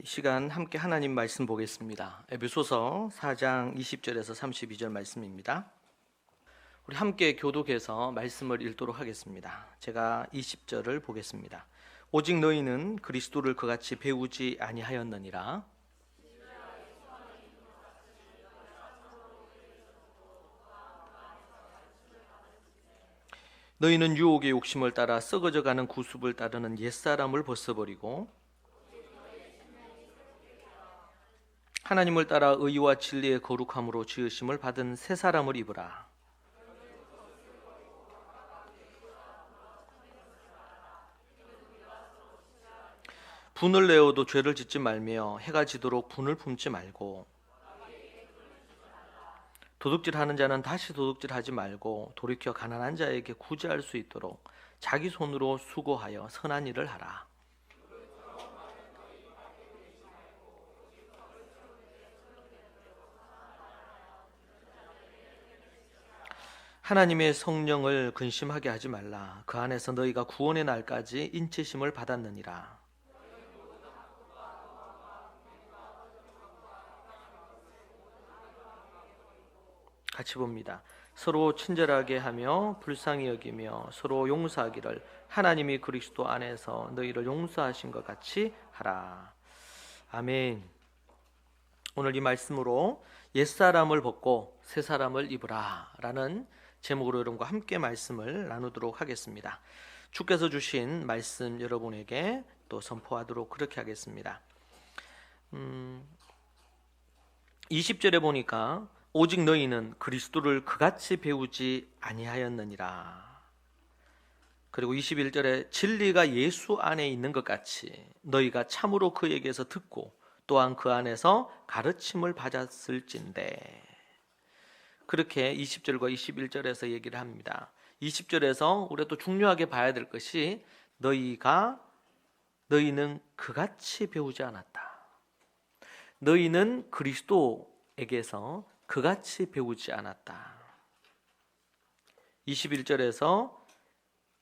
이 시간 함께 하나님 말씀 보겠습니다. 에베소서 4장 20절에서 32절 말씀입니다. 우리 함께 교독해서 말씀을 읽도록 하겠습니다. 제가 20절을 보겠습니다. 오직 너희는 그리스도를 그같이 배우지 아니하였느니라. 너희는 유혹의 욕심을 따라 썩어져가는 구습을 따르는 옛사람을 벗어버리고 하나님을 따라 의와 진리의 거룩함으로 지으심을 받은 새 사람을 입으라. 분을 내어도 죄를 짓지 말며 해가 지도록 분을 품지 말고 도둑질하는 자는 다시 도둑질하지 말고 돌이켜 가난한 자에게 구제할 수 있도록 자기 손으로 수고하여 선한 일을 하라. 하나님의 성령을 근심하게 하지 말라. 그 안에서 너희가 구원의 날까지 인치심을 받았느니라. 같이 봅니다. 서로 친절하게 하며 불쌍히 여기며 서로 용서하기를 하나님이 그리스도 안에서 너희를 용서하신 것 같이 하라. 아멘. 오늘 이 말씀으로 옛사람을 벗고 새사람을 입으라 라는 제목으로 여러분과 함께 말씀을 나누도록 하겠습니다. 주께서 주신 말씀 여러분에게 또 선포하도록 그렇게 하겠습니다. 20절에 보니까 오직 너희는 그리스도를 그같이 배우지 아니하였느니라. 그리고 21절에 진리가 예수 안에 있는 것 같이 너희가 참으로 그에게서 듣고 또한 그 안에서 가르침을 받았을진데. 그렇게 20절과 21절에서 얘기를 합니다. 20절에서 우리가 또 중요하게 봐야 될 것이 너희는 그같이 배우지 않았다. 너희는 그리스도에게서 그같이 배우지 않았다. 21절에서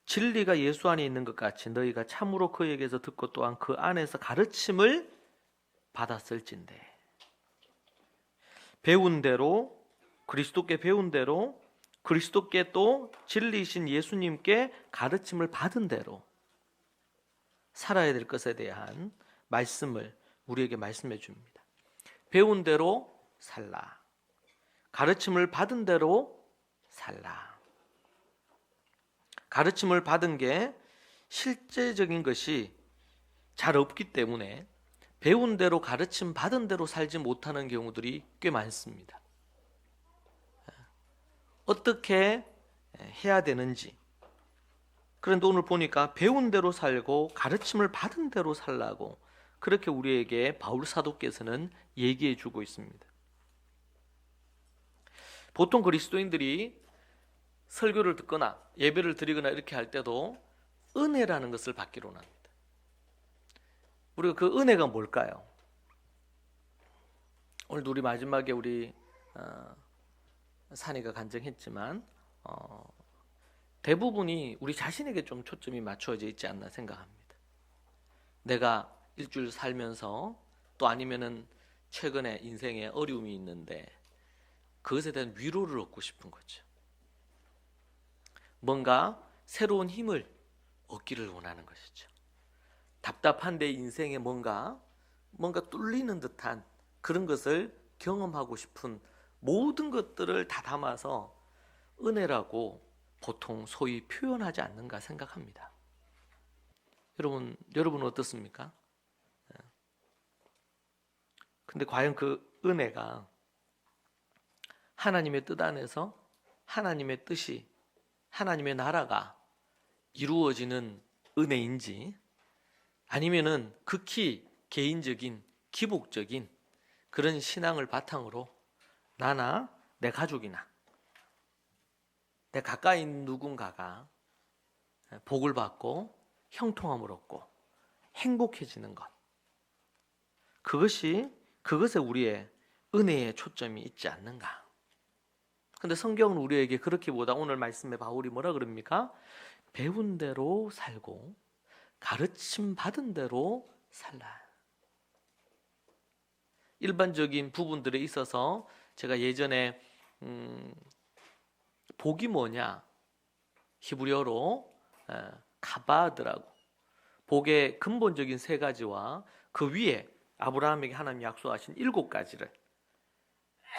진리가 예수 안에 있는 것 같이 너희가 참으로 그에게서 듣고 또한 그 안에서 가르침을 받았을진데. 배운 대로, 그리스도께 배운 대로, 그리스도께 또 진리이신 예수님께 가르침을 받은 대로 살아야 될 것에 대한 말씀을 우리에게 말씀해 줍니다. 배운 대로 살라. 가르침을 받은 대로 살라. 가르침을 받은 게 실제적인 것이 잘 없기 때문에 배운 대로 가르침 받은 대로 살지 못하는 경우들이 꽤 많습니다. 어떻게 해야 되는지. 그런데 오늘 보니까 배운 대로 살고 가르침을 받은 대로 살라고 그렇게 우리에게 바울 사도께서는 얘기해 주고 있습니다. 보통 그리스도인들이 설교를 듣거나 예배를 드리거나 이렇게 할 때도 은혜라는 것을 받기로 합니다. 우리가 그 은혜가 뭘까요? 오늘도 우리 마지막에 우리 산이가 간증했지만 대부분이 우리 자신에게 좀 초점이 맞춰져 있지 않나 생각합니다. 내가 일주일 살면서 또 아니면은 최근에 인생에 어려움이 있는데 그것에 대한 위로를 얻고 싶은 거죠. 뭔가 새로운 힘을 얻기를 원하는 것이죠. 답답한데 인생에 뭔가 뚫리는 듯한 그런 것을 경험하고 싶은 모든 것들을 다 담아서 은혜라고 보통 소위 표현하지 않는가 생각합니다. 여러분 어떻습니까? 근데 과연 그 은혜가 하나님의 뜻 안에서 하나님의 뜻이, 하나님의 나라가 이루어지는 은혜인지 아니면은 극히 개인적인 기복적인 그런 신앙을 바탕으로 나나 내 가족이나 내 가까이 있는 누군가가 복을 받고 형통함을 얻고 행복해지는 것, 그것에 우리의 은혜의 초점이 있지 않는가. 근데 성경은 우리에게 그렇기보다 오늘 말씀에 바울이 뭐라 그럽니까? 배운 대로 살고 가르침 받은 대로 살라. 일반적인 부분들에 있어서 제가 예전에 복이 뭐냐 히브리어로 카바드라고, 복의 근본적인 세 가지와 그 위에 아브라함에게 하나님 약속하신 7가지를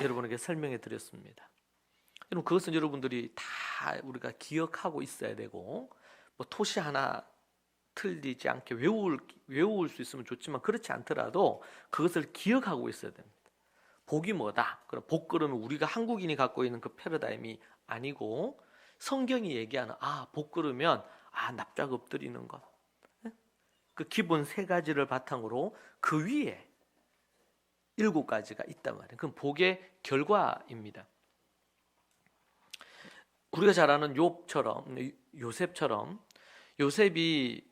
여러분에게 설명해 드렸습니다. 여러분, 그것은 여러분들이 다 우리가 기억하고 있어야 되고, 뭐 토시 하나 틀리지 않게 외울 수 있으면 좋지만 그렇지 않더라도 그것을 기억하고 있어야 됩니다. 복이 뭐다? 그럼 복 그러면 우리가 한국인이 갖고 있는 그 패러다임이 아니고, 성경이 얘기하는 복 그러면 납작 엎드리는 것, 그 기본 3가지를 바탕으로 그 위에 7가지가 있단 말이에요. 그건 복의 결과입니다. 우리가 잘 아는 요셉처럼 요셉이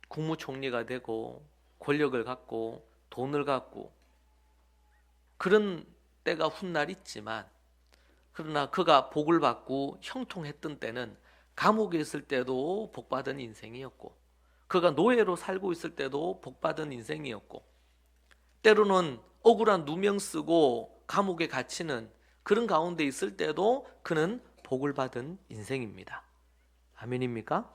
국무총리가 되고 권력을 갖고 돈을 갖고 그런 때가 훗날 있지만, 그러나 그가 복을 받고 형통했던 때는 감옥에 있을 때도 복받은 인생이었고, 그가 노예로 살고 있을 때도 복받은 인생이었고, 때로는 억울한 누명 쓰고 감옥에 갇히는 그런 가운데 있을 때도 그는 복을 받은 인생입니다. 아멘입니까?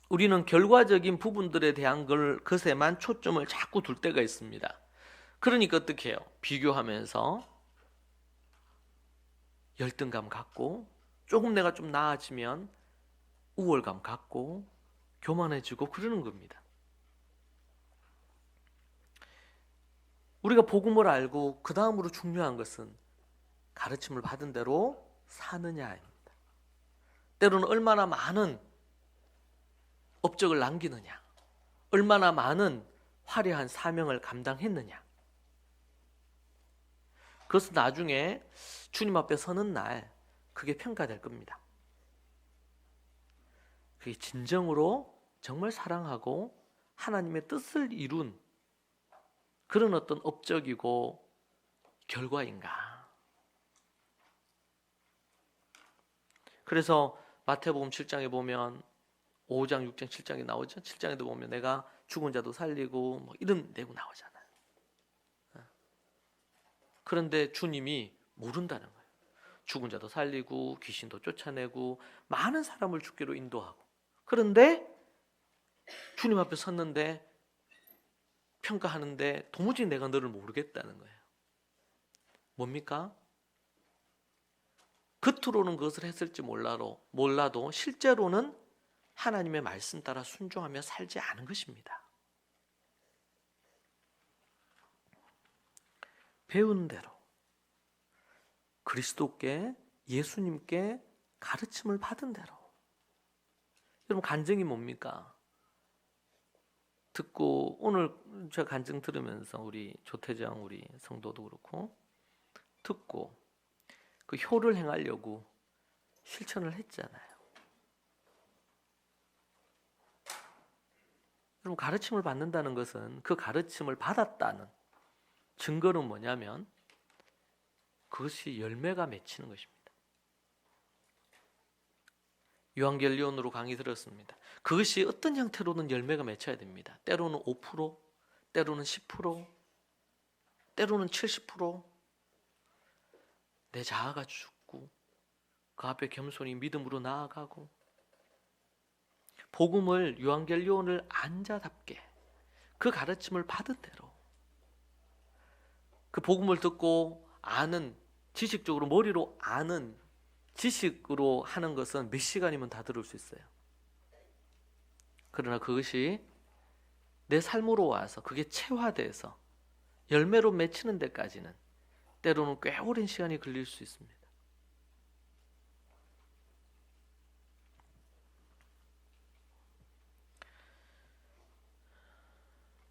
우리는 결과적인 부분들에 대한 것에만 초점을 자꾸 둘 때가 있습니다. 그러니까 어떻게 해요? 비교하면서 열등감 갖고, 조금 내가 좀 나아지면 우월감 갖고 교만해지고 그러는 겁니다. 우리가 복음을 알고 그 다음으로 중요한 것은 가르침을 받은 대로 사느냐입니다. 때로는 얼마나 많은 업적을 남기느냐, 얼마나 많은 화려한 사명을 감당했느냐, 그것은 나중에 주님 앞에 서는 날 그게 평가될 겁니다. 그게 진정으로 정말 사랑하고 하나님의 뜻을 이룬 그런 어떤 업적이고 결과인가. 그래서 마태복음 7장에 보면 5장, 6장, 7장에 나오죠. 7장에도 보면 내가 죽은 자도 살리고 뭐 이런 내용 나오잖아요. 그런데 주님이 모른다는 거예요. 죽은 자도 살리고 귀신도 쫓아내고 많은 사람을 죽기로 인도하고, 그런데 주님 앞에 섰는데 평가하는데 도무지 내가 너를 모르겠다는 거예요. 뭡니까? 겉으로는 그것을 했을지 몰라도 실제로는 하나님의 말씀 따라 순종하며 살지 않은 것입니다. 배운 대로 그리스도께, 예수님께 가르침을 받은 대로. 여러분, 간증이 뭡니까? 듣고, 오늘 제가 간증 들으면서 우리 조태정 우리 성도도 그렇고 듣고 그 효를 행하려고 실천을 했잖아요. 여러분, 가르침을 받는다는 것은 그 가르침을 받았다는 증거는 뭐냐면 그것이 열매가 맺히는 것입니다. 유한결리온으로 강의 들었습니다. 그것이 어떤 형태로는 열매가 맺혀야 됩니다. 때로는 5%, 때로는 10%, 때로는 70%. 내 자아가 죽고 그 앞에 겸손히 믿음으로 나아가고, 복음을 유한결리온을 안자답게 그 가르침을 받은 대로 그 복음을 듣고 아는, 지식적으로 머리로 아는 지식으로 하는 것은 몇 시간이면 다 들을 수 있어요. 그러나 그것이 내 삶으로 와서 그게 체화돼서 열매로 맺히는 데까지는 때로는 꽤 오랜 시간이 걸릴 수 있습니다.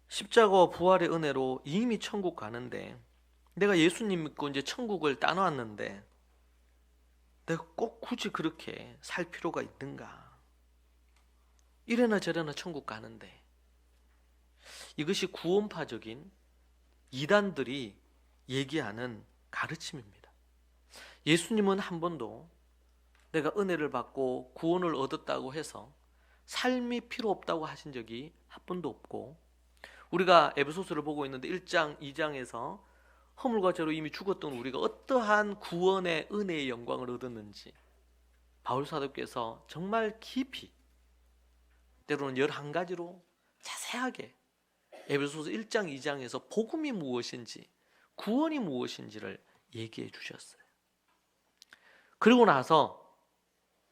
십자가와 부활의 은혜로 이미 천국 가는데, 내가 예수님 믿고 이제 천국을 따놓았는데 내가 꼭 굳이 그렇게 살 필요가 있는가? 이래나 저래나 천국 가는데. 이것이 구원파적인 이단들이 얘기하는 가르침입니다. 예수님은 한 번도 내가 은혜를 받고 구원을 얻었다고 해서 삶이 필요 없다고 하신 적이 한 번도 없고, 우리가 에베소서를 보고 있는데 1장, 2장에서 허물과 죄로 이미 죽었던 우리가 어떠한 구원의 은혜의 영광을 얻었는지 바울 사도께서 정말 깊이, 때로는 11가지로 자세하게 에베소서 1장, 2장에서 복음이 무엇인지, 구원이 무엇인지를 얘기해 주셨어요. 그리고 나서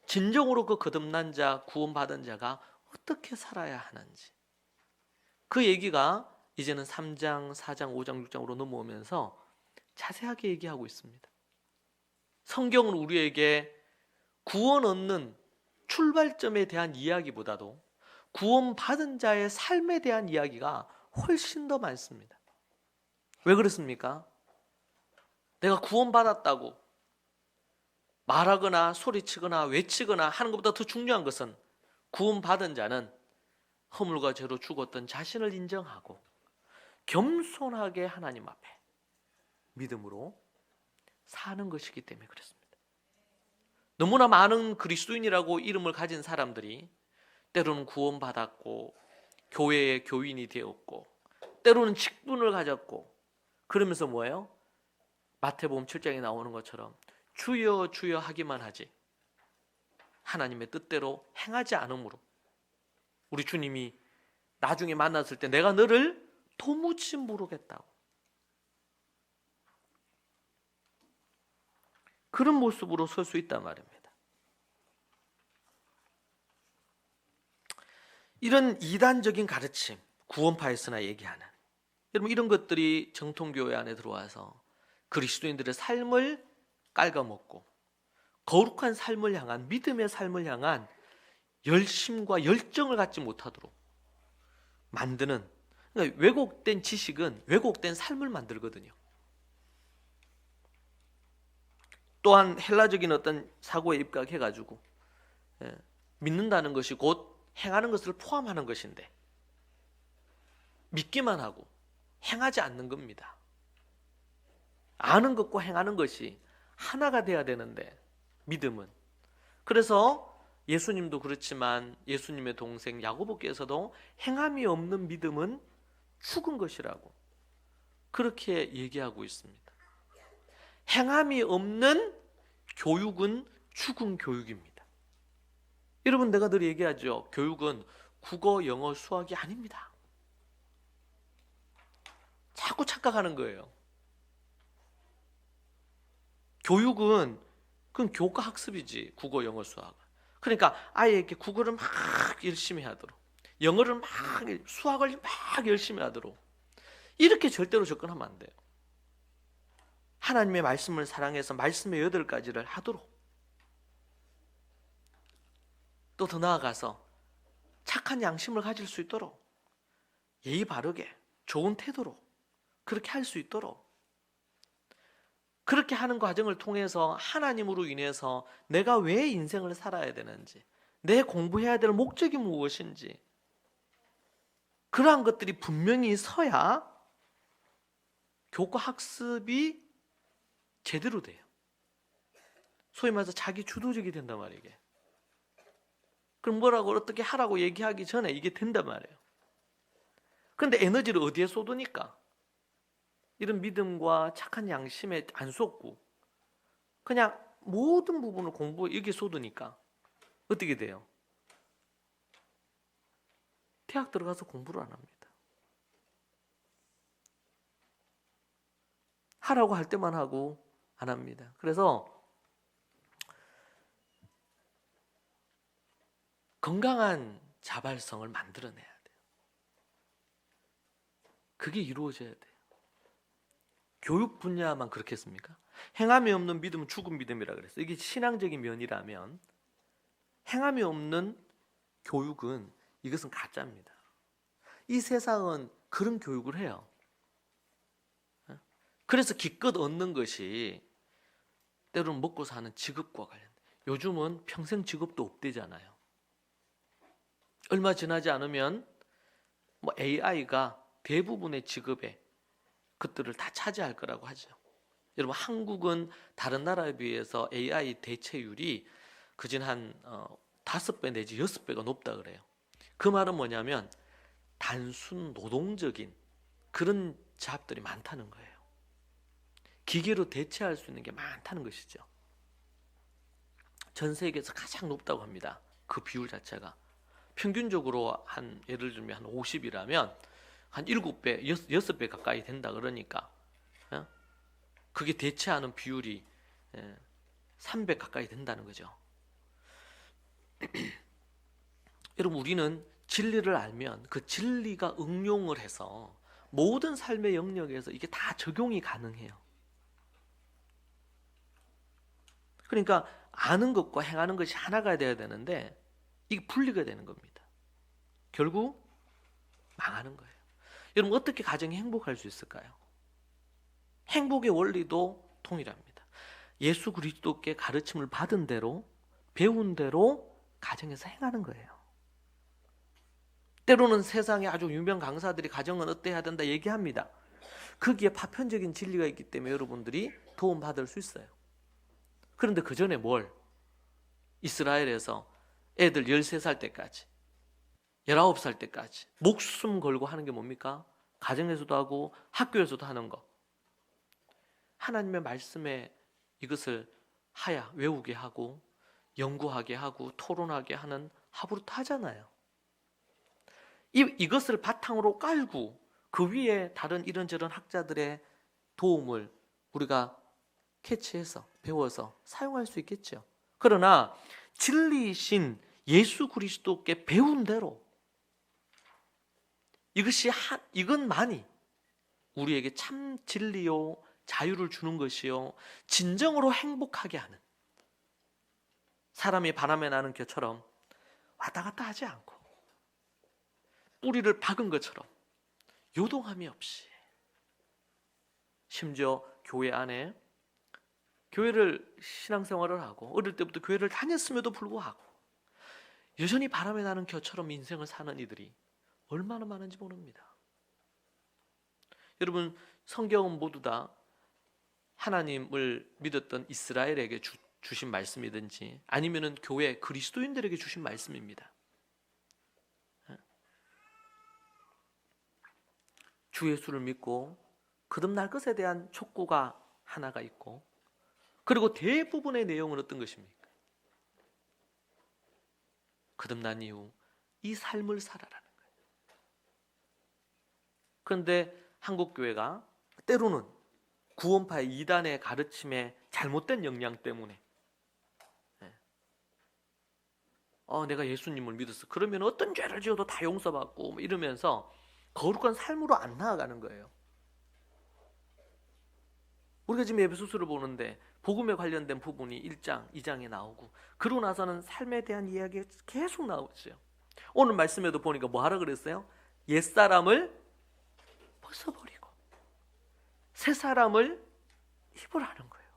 진정으로 그 거듭난 자, 구원받은 자가 어떻게 살아야 하는지, 그 얘기가 이제는 3장, 4장, 5장, 6장으로 넘어오면서 자세하게 얘기하고 있습니다. 성경은 우리에게 구원 얻는 출발점에 대한 이야기보다도 구원받은 자의 삶에 대한 이야기가 훨씬 더 많습니다. 왜 그렇습니까? 내가 구원받았다고 말하거나 소리치거나 외치거나 하는 것보다 더 중요한 것은 구원받은 자는 허물과 죄로 죽었던 자신을 인정하고 겸손하게 하나님 앞에 믿음으로 사는 것이기 때문에 그렇습니다. 너무나 많은 그리스도인이라고 이름을 가진 사람들이 때로는 구원받았고 교회의 교인이 되었고 때로는 직분을 가졌고 그러면서 뭐예요? 마태복음 7장에 나오는 것처럼 주여 주여 하기만 하지 하나님의 뜻대로 행하지 않으므로 우리 주님이 나중에 만났을 때 내가 너를 도무지 모르겠다고 그런 모습으로 설 수 있단 말입니다. 이런 이단적인 가르침, 구원파에서나 얘기하는 여러분 이런 것들이 정통교회 안에 들어와서 그리스도인들의 삶을 깔아먹고 거룩한 삶을 향한 믿음의 삶을 향한 열심과 열정을 갖지 못하도록 만드는, 그러니까 왜곡된 지식은 왜곡된 삶을 만들거든요. 또한 헬라적인 어떤 사고에 입각해가지고 믿는다는 것이 곧 행하는 것을 포함하는 것인데 믿기만 하고 행하지 않는 겁니다. 아는 것과 행하는 것이 하나가 돼야 되는데 믿음은, 그래서 예수님도 그렇지만 예수님의 동생 야고보께서도 행함이 없는 믿음은 죽은 것이라고 그렇게 얘기하고 있습니다. 행함이 없는 교육은 죽은 교육입니다. 여러분 내가 늘 얘기하죠. 교육은 국어, 영어, 수학이 아닙니다. 자꾸 착각하는 거예요. 교육은 그건 교과 학습이지, 국어, 영어, 수학. 그러니까 아이에게 국어를 막 열심히 하도록, 영어를 막, 수학을 막 열심히 하도록 이렇게 절대로 접근하면 안 돼요. 하나님의 말씀을 사랑해서 말씀의 8가지를 하도록, 또 더 나아가서 착한 양심을 가질 수 있도록 예의 바르게 좋은 태도로 그렇게 할 수 있도록, 그렇게 하는 과정을 통해서 하나님으로 인해서 내가 왜 인생을 살아야 되는지, 내 공부해야 될 목적이 무엇인지 그러한 것들이 분명히 서야 교과 학습이 제대로 돼요. 소위 말해서 자기 주도적이 된단 말이에요. 이게. 그럼 뭐라고 어떻게 하라고 얘기하기 전에 이게 된단 말이에요. 그런데 에너지를 어디에 쏟으니까? 이런 믿음과 착한 양심에 안 쏟고 그냥 모든 부분을 공부에 여기에 쏟으니까 어떻게 돼요? 대학 들어가서 공부를 안 합니다. 하라고 할 때만 하고 안 합니다. 그래서 건강한 자발성을 만들어내야 돼요. 그게 이루어져야 돼요. 교육 분야만 그렇겠습니까? 행함이 없는 믿음은 죽은 믿음이라 그랬어요. 이게 신앙적인 면이라면 행함이 없는 교육은 이것은 가짜입니다. 이 세상은 그런 교육을 해요. 그래서 기껏 얻는 것이 때로는 먹고 사는 직업과 관련돼. 요즘은 평생 직업도 없대잖아요. 얼마 지나지 않으면 AI가 대부분의 직업에 그들을 다 차지할 거라고 하죠. 여러분 한국은 다른 나라에 비해서 AI 대체율이 그진 한 5배 내지 6배가 높다 그래요. 그 말은 뭐냐면 단순 노동적인 그런 잡들이 많다는 거예요. 기계로 대체할 수 있는 게 많다는 것이죠. 전 세계에서 가장 높다고 합니다. 그 비율 자체가. 평균적으로 예를 들면 한 50이라면 한 7배, 6배 가까이 된다 그러니까 그게 대체하는 비율이 300 가까이 된다는 거죠. 여러분, 우리는 진리를 알면 그 진리가 응용을 해서 모든 삶의 영역에서 이게 다 적용이 가능해요. 그러니까 아는 것과 행하는 것이 하나가 돼야 되는데 이게 분리가 되는 겁니다. 결국 망하는 거예요. 여러분, 어떻게 가정이 행복할 수 있을까요? 행복의 원리도 동일합니다. 예수 그리스도께 가르침을 받은 대로, 배운 대로 가정에서 행하는 거예요. 때로는 세상에 아주 유명 강사들이 가정은 어때야 된다 얘기합니다. 거기에 파편적인 진리가 있기 때문에 여러분들이 도움받을 수 있어요. 그런데 그 전에 이스라엘에서 애들 13살 때까지 19살 때까지 목숨 걸고 하는 게 뭡니까? 가정에서도 하고 학교에서도 하는 거. 하나님의 말씀에 이것을 외우게 하고 연구하게 하고 토론하게 하는 하브루트 하잖아요. 이것을 바탕으로 깔고 그 위에 다른 이런저런 학자들의 도움을 우리가 캐치해서 배워서 사용할 수 있겠죠. 그러나 진리이신 예수 그리스도께 배운 대로 이것만이 우리에게 참 진리요 자유를 주는 것이요 진정으로 행복하게 하는, 사람이 바람에 나는 겨처럼 왔다 갔다 하지 않고 뿌리를 박은 것처럼 요동함이 없이, 심지어 교회 안에 교회를 신앙생활을 하고 어릴 때부터 교회를 다녔음에도 불구하고 여전히 바람에 나는 겨처럼 인생을 사는 이들이 얼마나 많은지 모릅니다. 여러분, 성경은 모두 다 하나님을 믿었던 이스라엘에게 주신 말씀이든지 아니면은 교회 그리스도인들에게 주신 말씀입니다. 주 예수를 믿고 거듭날 것에 대한 촉구가 하나가 있고, 그리고 대부분의 내용은 어떤 것입니까? 거듭난 이후 이 삶을 살아라는 거예요. 그런데 한국교회가 때로는 구원파의 이단의 가르침에 잘못된 영향 때문에 내가 예수님을 믿었어, 그러면 어떤 죄를 지어도 다 용서받고 이러면서 거룩한 삶으로 안 나아가는 거예요. 우리가 지금 에베소서를 보는데 복음에 관련된 부분이 1장, 2장에 나오고 그러고 나서는 삶에 대한 이야기가 계속 나오죠. 오늘 말씀에도 보니까 뭐 하라 그랬어요? 옛사람을 벗어버리고 새 사람을 입으라는 거예요.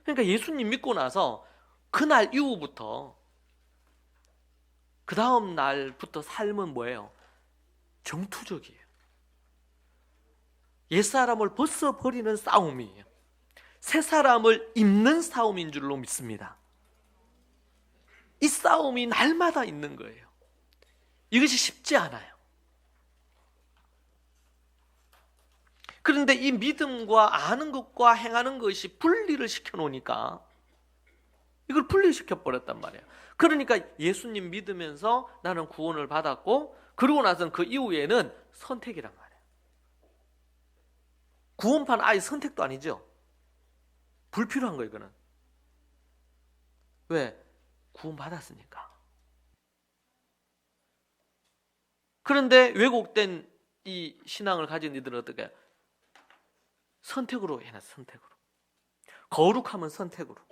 그러니까 예수님 믿고 나서 그날 이후부터 그 다음 날부터 삶은 뭐예요? 정투적이에요. 옛사람을 벗어버리는 싸움이에요. 새 사람을 입는 싸움인 줄로 믿습니다. 이 싸움이 날마다 있는 거예요. 이것이 쉽지 않아요. 그런데 이 믿음과 아는 것과 행하는 것이 분리를 시켜놓으니까 이걸 분리시켜 버렸단 말이에요. 그러니까 예수님 믿으면서 나는 구원을 받았고 그러고 나서는 그 이후에는 선택이란 말이에요. 구원파는 아예 선택도 아니죠. 불필요한 거예요, 이거는. 왜? 구원 받았으니까. 그런데 왜곡된 이 신앙을 가진 이들은 어떻게 해요? 선택으로 해놨어, 선택으로. 거룩함은 선택으로.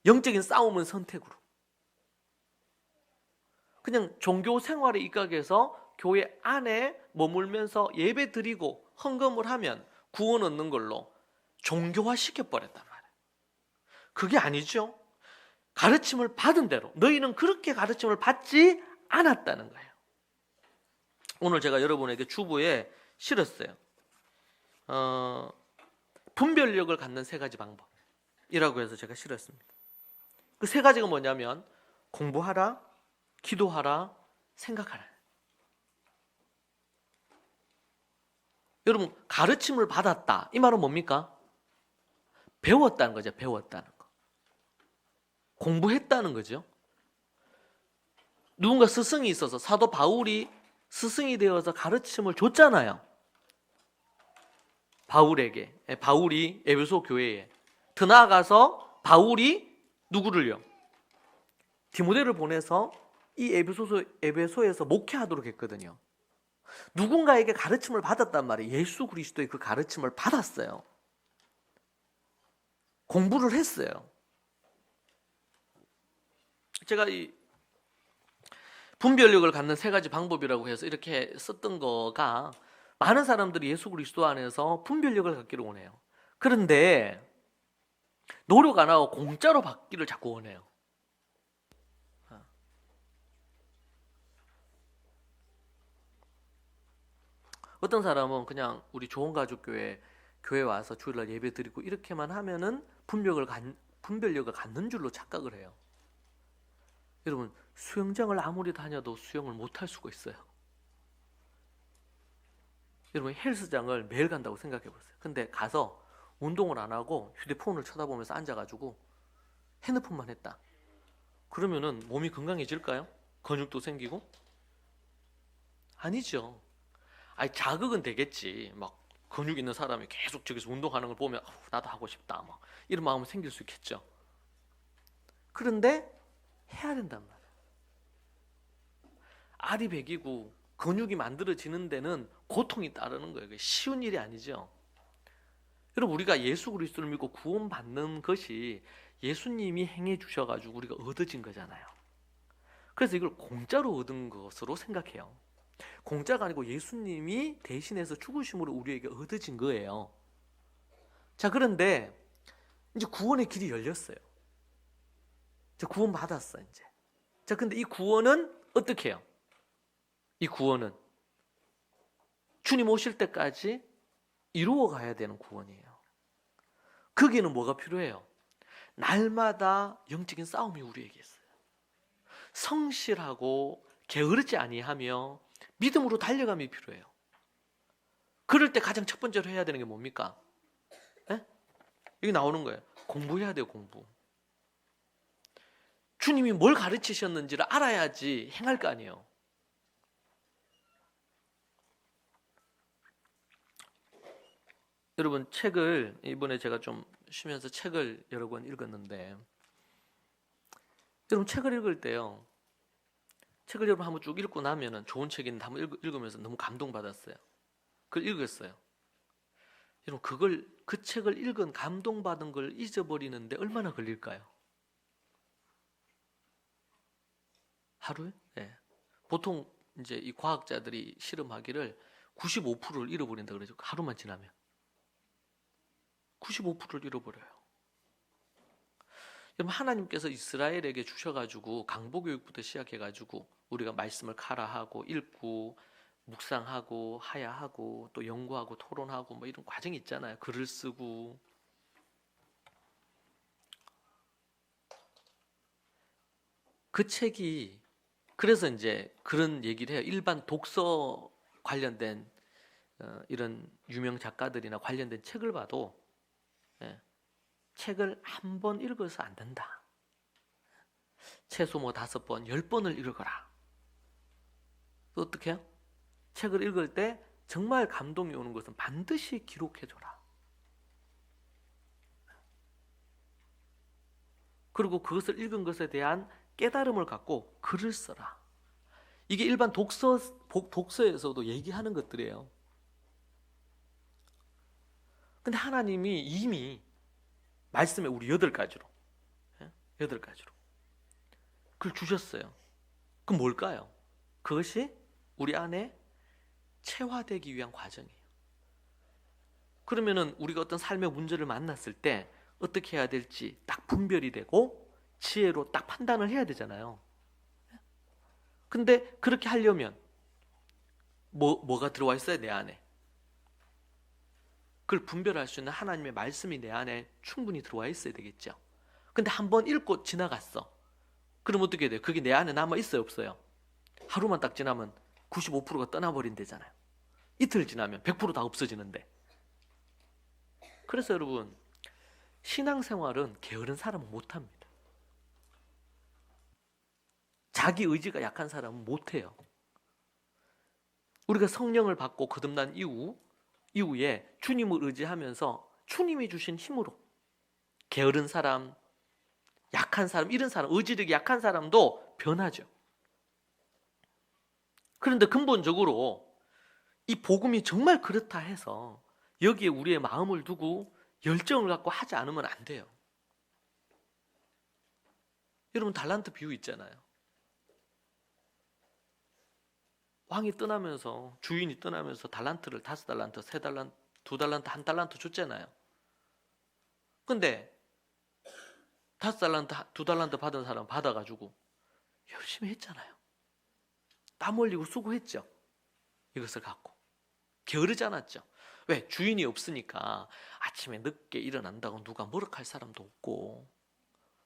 영적인 싸움은 선택으로. 그냥 종교 생활에 입각해서 교회 안에 머물면서 예배 드리고 헌금을 하면 구원 얻는 걸로 종교화 시켜버렸단 말이에요. 그게 아니죠. 가르침을 받은 대로 너희는 그렇게 가르침을 받지 않았다는 거예요. 오늘 제가 여러분에게 주부에 실었어요. 분별력을 갖는 3가지 방법이라고 해서 제가 실었습니다. 그 3가지가 뭐냐면 공부하라, 기도하라, 생각하라. 여러분, 가르침을 받았다. 이 말은 뭡니까? 배웠다는 거죠. 배웠다는 거. 공부했다는 거죠. 누군가 스승이 있어서 사도 바울이 스승이 되어서 가르침을 줬잖아요. 바울이 에베소 교회에. 더 나아가서 바울이 누구를요? 디모데를 보내서 이 에베소에서 목회하도록 했거든요. 누군가에게 가르침을 받았단 말이에요. 예수 그리스도의 그 가르침을 받았어요. 공부를 했어요. 제가 이 분별력을 갖는 세 가지 방법이라고 해서 이렇게 썼던 거가 많은 사람들이 예수 그리스도 안에서 분별력을 갖기를 원해요. 그런데 노력 안 하고 공짜로 받기를 자꾸 원해요. 어떤 사람은 그냥 우리 좋은가족교회 교회 와서 주일날 예배 드리고 이렇게만 하면은 분별력을 갖는 줄로 착각을 해요. 여러분, 수영장을 아무리 다녀도 수영을 못할 수가 있어요. 여러분, 헬스장을 매일 간다고 생각해 보세요. 근데 가서 운동을 안 하고 휴대폰을 쳐다보면서 앉아가지고 핸드폰만 했다. 그러면은 몸이 건강해질까요? 근육도 생기고? 아니죠. 아니, 자극은 되겠지. 막 근육 있는 사람이 계속 저기서 운동하는 걸 보면 나도 하고 싶다. 막 이런 마음은 생길 수 있겠죠. 그런데 해야 된단 말이에요. 알이 배기고 근육이 만들어지는 데는 고통이 따르는 거예요. 쉬운 일이 아니죠. 여러분, 우리가 예수 그리스도를 믿고 구원받는 것이 예수님이 행해 주셔가지고 우리가 얻어진 거잖아요. 그래서 이걸 공짜로 얻은 것으로 생각해요. 공짜가 아니고 예수님이 대신해서 죽으심으로 우리에게 얻어진 거예요. 자, 그런데 이제 구원의 길이 열렸어요. 자, 구원 받았어 이제. 자, 근데 이 구원은 어떻게 해요? 이 구원은 주님 오실 때까지 이루어 가야 되는 구원이에요. 거기에는 뭐가 필요해요? 날마다 영적인 싸움이 우리에게 있어요. 성실하고 게으르지 아니하며 믿음으로 달려감이 필요해요. 그럴 때 가장 첫 번째로 해야 되는 게 뭡니까? 에? 여기 나오는 거예요. 공부해야 돼요. 공부. 주님이 뭘 가르치셨는지를 알아야지 행할 거 아니에요. 여러분, 책을 이번에 제가 좀 쉬면서 책을 여러 권 읽었는데, 여러분 책을 읽을 때요, 책을 여러분 한번 쭉 읽고 나면은 좋은 책인데 한번 읽으면서 너무 감동받았어요. 그걸 읽었어요. 여러분, 그 책을 읽은 감동받은 걸 잊어버리는데 얼마나 걸릴까요? 하루에? 네. 보통 이제 이 과학자들이 실험하기를 95%를 잃어버린다 그러죠. 하루만 지나면 95%를 잃어버려요. 여러분, 하나님께서 이스라엘에게 주셔가지고 강보교육부터 시작해가지고 우리가 말씀을 카라하고 읽고 묵상하고 하야하고 또 연구하고 토론하고 뭐 이런 과정이 있잖아요. 글을 쓰고. 그 책이 그래서 이제 그런 얘기를 해요. 일반 독서 관련된 이런 유명 작가들이나 관련된 책을 봐도 책을 한 번 읽어서 안 된다. 최소 뭐 5번, 10번을 읽어라. 또 어떻게 해요? 책을 읽을 때 정말 감동이 오는 것은 반드시 기록해줘라. 그리고 그것을 읽은 것에 대한 깨달음을 갖고 글을 써라. 이게 일반 독서에서도 얘기하는 것들이에요. 근데 하나님이 이미 말씀에 우리 8가지로 그걸 주셨어요. 그럼 뭘까요? 그것이 우리 안에 체화되기 위한 과정이에요. 그러면은 우리가 어떤 삶의 문제를 만났을 때 어떻게 해야 될지 딱 분별이 되고 지혜로 딱 판단을 해야 되잖아요. 근데 그렇게 하려면 뭐가 들어와 있어야 내 안에? 그걸 분별할 수 있는 하나님의 말씀이 내 안에 충분히 들어와 있어야 되겠죠. 근데 한번 읽고 지나갔어. 그럼 어떻게 돼요? 그게 내 안에 남아 있어요, 없어요? 하루만 딱 지나면 95%가 떠나버린대잖아요. 이틀 지나면 100%다 없어지는데. 그래서 여러분, 신앙생활은 게으른 사람은 못합니다. 자기 의지가 약한 사람은 못해요. 우리가 성령을 받고 거듭난 이후에 주님을 의지하면서 주님이 주신 힘으로 게으른 사람, 약한 사람, 이런 사람, 의지력이 약한 사람도 변하죠. 그런데 근본적으로 이 복음이 정말 그렇다 해서 여기에 우리의 마음을 두고 열정을 갖고 하지 않으면 안 돼요. 여러분, 달란트 비유 있잖아요. 왕이 떠나면서, 주인이 떠나면서 달란트를 5달란트, 3달란트, 2달란트, 1달란트 줬잖아요. 근데 5달란트, 2달란트 받은 사람 받아가지고 열심히 했잖아요. 땀 흘리고 수고했죠. 이것을 갖고 게으르지 않았죠. 왜? 주인이 없으니까 아침에 늦게 일어난다고 누가 뭐라 할 사람도 없고,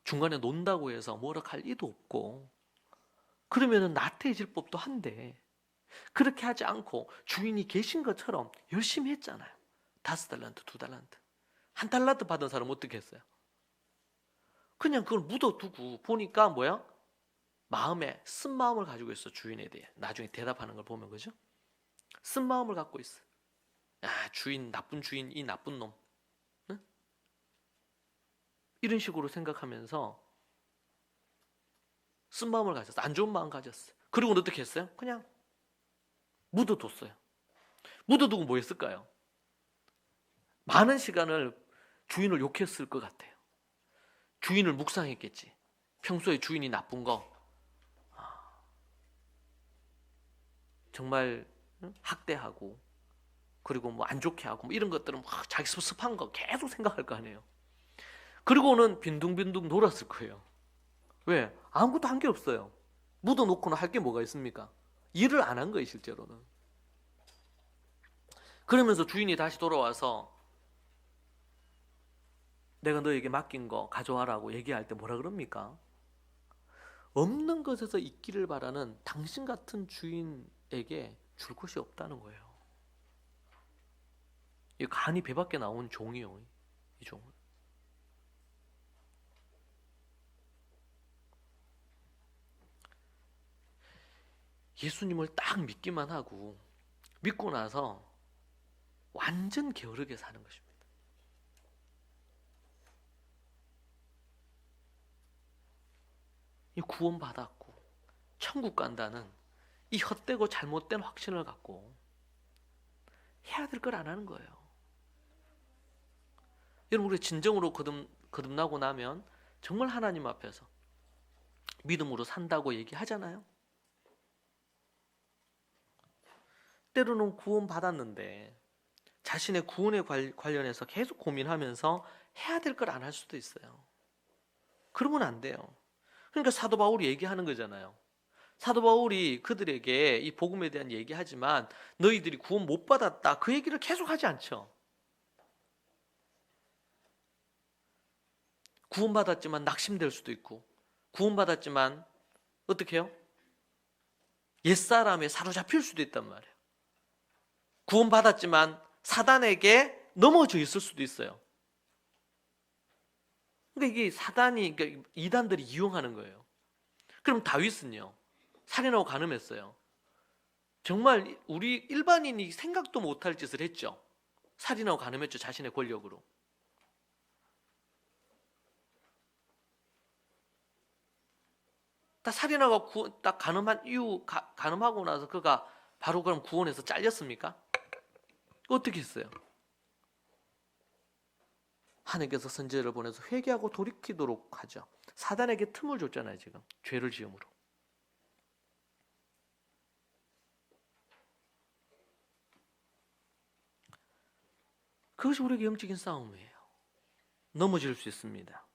중간에 논다고 해서 뭐라 할 이도 없고, 그러면은 나태해질 법도 한데 그렇게 하지 않고 주인이 계신 것처럼 열심히 했잖아요. 5달란트, 2달란트, 1달란트 받은 사람 어떻게 했어요? 그냥 그걸 묻어두고 보니까 뭐야? 마음에 쓴 마음을 가지고 있어. 주인에 대해 나중에 대답하는 걸 보면, 그죠? 쓴 마음을 갖고 있어. 아, 주인, 나쁜 주인, 이 나쁜 놈, 응? 이런 식으로 생각하면서 쓴 마음을 가졌어. 안 좋은 마음 가졌어. 그리고 어떻게 했어요? 그냥 묻어뒀어요. 묻어두고 뭐 했을까요? 많은 시간을 주인을 욕했을 것 같아요. 주인을 묵상했겠지. 평소에 주인이 나쁜 거, 정말 학대하고, 그리고 뭐 안 좋게 하고, 뭐 이런 것들은 막 자기 섭섭한 거 계속 생각할 거 아니에요. 그리고는 빈둥빈둥 놀았을 거예요. 왜? 아무것도 한 게 없어요. 묻어놓고는 할 게 뭐가 있습니까? 일을 안 한 거예요, 실제로는. 그러면서 주인이 다시 돌아와서 내가 너에게 맡긴 거 가져와라고 얘기할 때 뭐라 그럽니까? 없는 것에서 있기를 바라는 당신 같은 주인에게 줄 것이 없다는 거예요. 이 간이 배 밖에 나온 종이요, 이 종은. 예수님을 딱 믿기만 하고 믿고 나서 완전 게으르게 사는 것입니다. 이 구원받았고 천국 간다는 이 헛되고 잘못된 확신을 갖고 해야 될 걸 안 하는 거예요. 여러분, 우리 진정으로 거듭나고 나면 정말 하나님 앞에서 믿음으로 산다고 얘기하잖아요. 때로는 구원받았는데 자신의 구원에 관련해서 계속 고민하면서 해야 될 걸 안 할 수도 있어요. 그러면 안 돼요. 그러니까 사도 바울이 얘기하는 거잖아요. 사도 바울이 그들에게 이 복음에 대한 얘기하지만 너희들이 구원 못 받았다, 그 얘기를 계속 하지 않죠. 구원받았지만 낙심될 수도 있고, 구원받았지만 어떻게 해요? 옛사람에 사로잡힐 수도 있단 말이에요. 구원받았지만 사단에게 넘어져 있을 수도 있어요. 그러니까 이게 사단이, 그러니까 이단들이 이용하는 거예요. 그럼 다윗은요, 살인하고 간음했어요. 정말 우리 일반인이 생각도 못할 짓을 했죠. 살인하고 간음했죠, 자신의 권력으로. 딱 살인하고 딱 간음한 이후, 간음하고 나서 그가 바로 그럼 구원해서 잘렸습니까? 어떻게 했어요? 하나님께서 선지자를 보내서 회개하고 돌이키도록 하죠. 사단에게 틈을 줬잖아요, 지금 죄를 지음으로. 그것이 우리에게 영적인 싸움이에요. 넘어질 수 있습니다.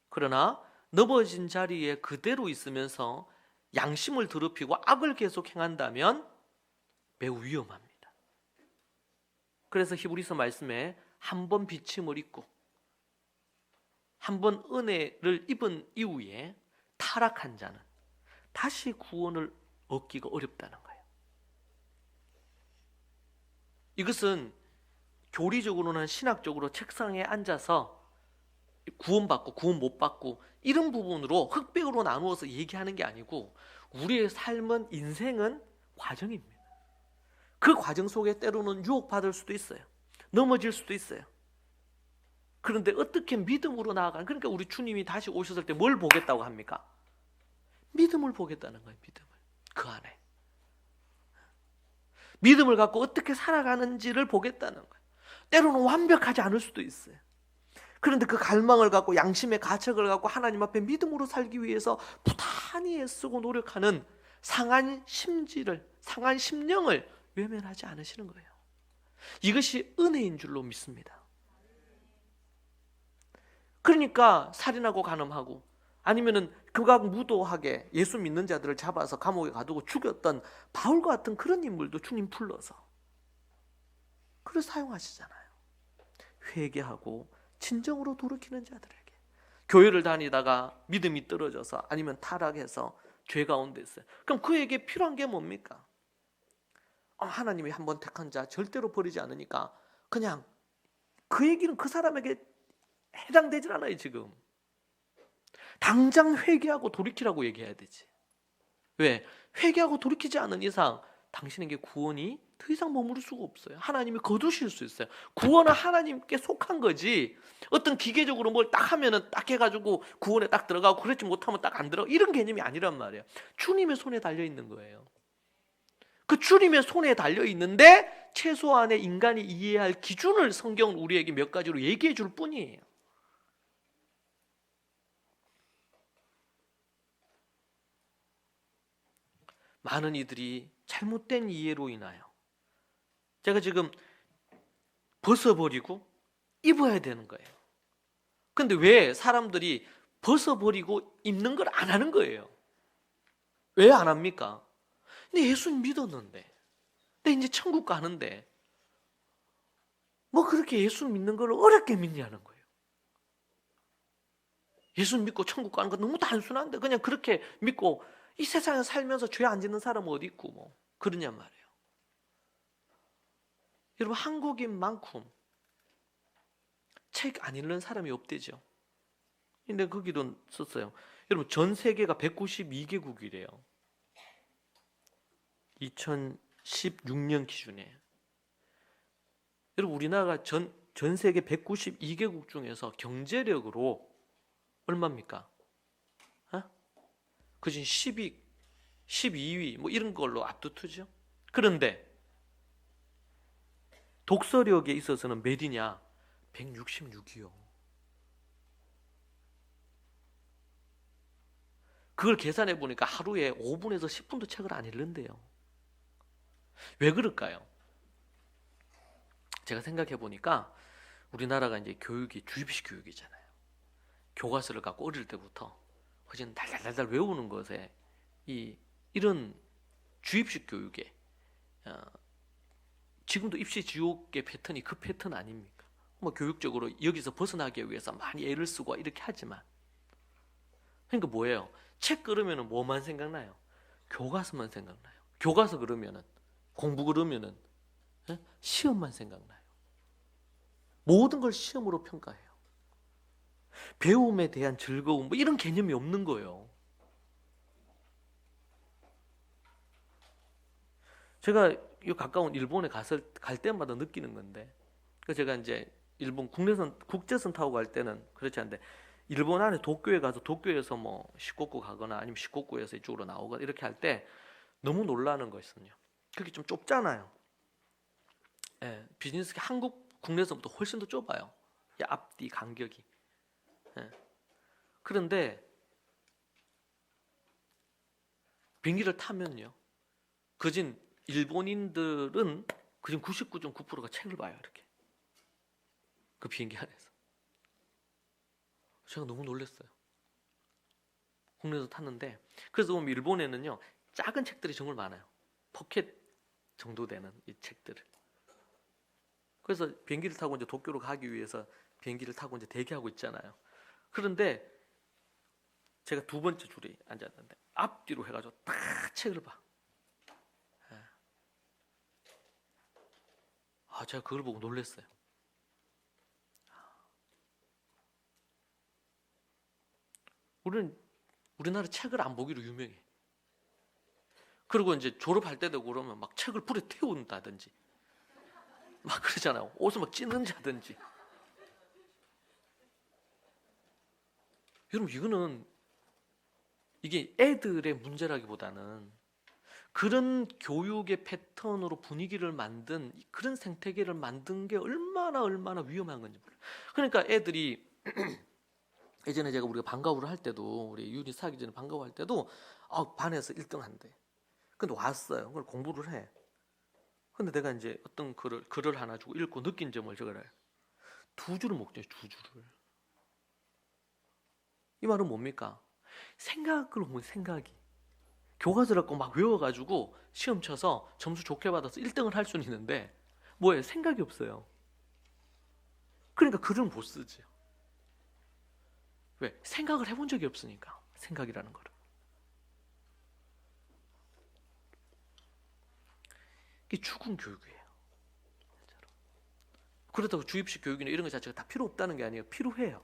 그러나 넘어진 자리에 그대로 있으면서 양심을 더럽히고 악을 계속 행한다면 매우 위험합니다. 그래서 히브리서 말씀에 한 번 비침을 입고 한 번 은혜를 입은 이후에 타락한 자는 다시 구원을 얻기가 어렵다는 거예요. 이것은 교리적으로는 신학적으로 책상에 앉아서 구원받고 구원 못 받고 이런 부분으로 흑백으로 나누어서 얘기하는 게 아니고 우리의 삶은 인생은 과정입니다. 그 과정 속에 때로는 유혹받을 수도 있어요. 넘어질 수도 있어요. 그런데 어떻게 믿음으로 나아가는, 그러니까 우리 주님이 다시 오셨을 때 뭘 보겠다고 합니까? 믿음을 보겠다는 거예요. 믿음을. 그 안에 믿음을 갖고 어떻게 살아가는지를 보겠다는 거예요. 때로는 완벽하지 않을 수도 있어요. 그런데 그 갈망을 갖고 양심의 가책을 갖고 하나님 앞에 믿음으로 살기 위해서 부단히 애쓰고 노력하는 상한 심지를, 상한 심령을 외면하지 않으시는 거예요. 이것이 은혜인 줄로 믿습니다. 그러니까 살인하고 간음하고 아니면은 극악무도하게 예수 믿는 자들을 잡아서 감옥에 가두고 죽였던 바울과 같은 그런 인물도 주님 불러서 그래서 사용하시잖아요. 회개하고 진정으로 돌이키는 자들에게, 교회를 다니다가 믿음이 떨어져서 아니면 타락해서 죄 가운데 있어요. 그럼 그에게 필요한 게 뭡니까? 하나님이 한번 택한 자 절대로 버리지 않으니까 그냥 그 얘기는 그 사람에게 해당되질 않아요. 지금 당장 회개하고 돌이키라고 얘기해야 되지. 왜? 회개하고 돌이키지 않은 이상 당신에게 구원이 더 이상 머무를 수가 없어요. 하나님이 거두실 수 있어요. 구원은 하나님께 속한 거지, 어떤 기계적으로 뭘 딱 하면은 딱 해가지고 구원에 딱 들어가고 그렇지 못하면 딱 안 들어가고 이런 개념이 아니란 말이에요. 주님의 손에 달려있는 거예요. 그 주님의 손에 달려있는데 최소한의 인간이 이해할 기준을 성경은 우리에게 몇 가지로 얘기해 줄 뿐이에요. 많은 이들이 잘못된 이해로 인하여 제가 지금 벗어버리고 입어야 되는 거예요. 근데 왜 사람들이 벗어버리고 입는 걸 안 하는 거예요? 왜 안 합니까? 근데 예수님 믿었는데, 근데 이제 천국 가는데 뭐 그렇게 예수 믿는 걸 어렵게 믿냐는 거예요. 예수 믿고 천국 가는 건 너무 단순한데 그냥 그렇게 믿고 이 세상에 살면서 죄 안 짓는 사람은 어디 있고 뭐 그러냔 말이에요. 여러분, 한국인만큼 책 안 읽는 사람이 없대죠. 근데 거기도 썼어요. 여러분, 전 세계가 192개국이래요. 2016년 기준에. 여러분, 우리나라가 전 세계 192개국 중에서 경제력으로 얼마입니까? 그중 10위, 12위 뭐 이런 걸로 압도투죠. 그런데 독서력에 있어서는 몇이냐? 166이요. 그걸 계산해 보니까 하루에 5분에서 10분도 책을 안 읽는데요. 왜 그럴까요? 제가 생각해 보니까 우리나라가 이제 교육이 주입식 교육이잖아요. 교과서를 갖고 어릴 때부터 훨씬 달달달달 외우는 것에 이런 주입식 교육에 지금도 입시 지옥의 패턴이 그 패턴 아닙니까? 뭐 교육적으로 여기서 벗어나기 위해서 많이 애를 쓰고 이렇게 하지만, 그러니까 뭐예요? 책 그러면은 뭐만 생각나요? 교과서만 생각나요. 교과서 그러면은, 공부 그러면은 시험만 생각나요. 모든 걸 시험으로 평가해요. 배움에 대한 즐거움 뭐 이런 개념이 없는 거예요. 제가 이 가까운 일본에 갈 때마다 느끼는 건데, 그 제가 이제 일본 국제선 타고 갈 때는 그렇지 않은데, 일본 안에 도쿄에 가서 도쿄에서 뭐 시코쿠 가거나 아니면 시코쿠에서 이쪽으로 나오거나 이렇게 할 때 너무 놀라는 것은요, 그게 좀 좁잖아요. 예, 비즈니스 한국 국내선보다 훨씬 더 좁아요. 이 앞뒤 간격이. 예. 그런데 비행기를 타면요, 그진 일본인들은 그중 99.9%가 책을 봐요. 이렇게 그 비행기 안에서. 제가 너무 놀랐어요. 국내에서 탔는데, 그래서 보면 일본에는요 작은 책들이 정말 많아요. 포켓 정도 되는 이 책들을. 그래서 비행기를 타고 이제 도쿄로 가기 위해서 비행기를 타고 이제 대기하고 있잖아요. 그런데 제가 두 번째 줄에 앉았는데 앞뒤로 해가지고 다 책을 봐. 제가 그걸 보고 놀랐어요. 우리나라 책을 안 보기로 유명해. 그리고 이제 졸업할 때 되고 그러면 막 책을 불에 태운다든지 막 그러잖아요. 옷을 막 찢는다든지. 여러분, 이게 애들의 문제라기보다는 그런 교육의 패턴으로 분위기를 만든, 그런 생태계를 만든 게 얼마나 위험한 건지 몰라요. 그러니까 애들이 예전에 제가 우리가 방과후를 할 때도, 우리 유닛 사기 전에 방과후 할 때도 반에서 1등 한대. 근데 왔어요. 그걸 공부를 해. 근데 내가 이제 어떤 글을 하나 주고 읽고 느낀 점을 적어라. 2줄을 못 적어요. 2줄을. 이 말은 뭡니까? 생각을 보면 생각이. 교과서를 갖고 막 외워가지고 시험 쳐서 점수 좋게 받아서 1등을 할 수는 있는데 뭐예요? 생각이 없어요. 그러니까 글을 못 쓰지. 왜? 생각을 해본 적이 없으니까. 생각이라는 거를. 이게 죽은 교육이에요. 그렇다고 주입식 교육이나 이런 것 자체가 다 필요 없다는 게 아니에요. 필요해요.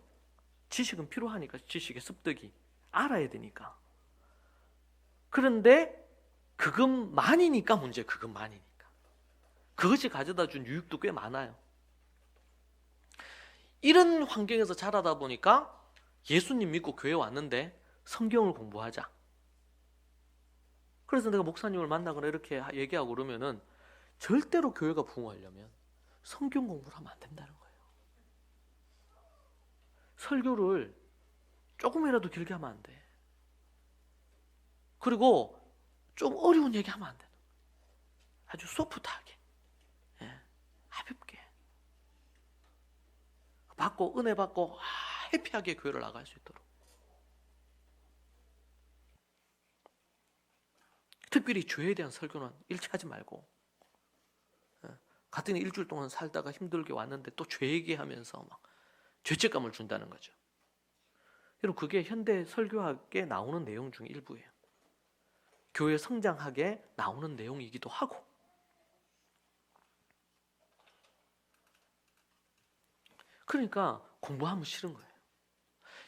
지식은 필요하니까. 지식의 습득이. 알아야 되니까. 그런데 그것만이니까 문제. 그것만이니까. 그것이 가져다 준 유익도 꽤 많아요. 이런 환경에서 자라다 보니까 예수님 믿고 교회 왔는데 성경을 공부하자. 그래서 내가 목사님을 만나거나 이렇게 얘기하고 그러면은 절대로 교회가 부흥하려면 성경 공부를 하면 안 된다는 거예요. 설교를 조금이라도 길게 하면 안 돼. 그리고 좀 어려운 얘기 하면 안 돼. 아주 소프트하게, 가볍게 받고, 은혜 받고 해피하게 교회를 나갈 수 있도록. 특별히 죄에 대한 설교는 일체 하지 말고, 같은 일주일 동안 살다가 힘들게 왔는데 또 죄 얘기하면서 막 죄책감을 준다는 거죠. 여러분, 그게 현대 설교학에 나오는 내용 중에 일부예요. 교회 성장학에 나오는 내용이기도 하고. 그러니까 공부하면 싫은 거예요.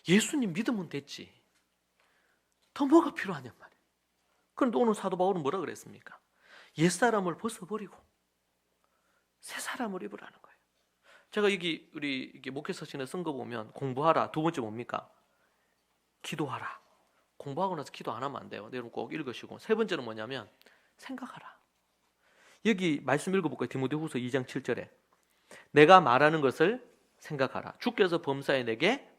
예수님 믿으면 됐지. 더 뭐가 필요하냔 말이에요. 그런데 오늘 사도 바울은 뭐라 그랬습니까? 옛사람을 벗어버리고 새 사람을 입으라는 거예요. 제가 우리 목회 서신에 쓴 거 보면 공부하라. 두 번째 뭡니까? 기도하라. 공부하고 나서 기도 안 하면 안 돼요. 여러분 꼭 읽으시고. 세 번째는 뭐냐면 생각하라. 여기 말씀 읽어볼까요? 디모데후서 2장 7절에 내가 말하는 것을 생각하라. 주께서 범사에 내게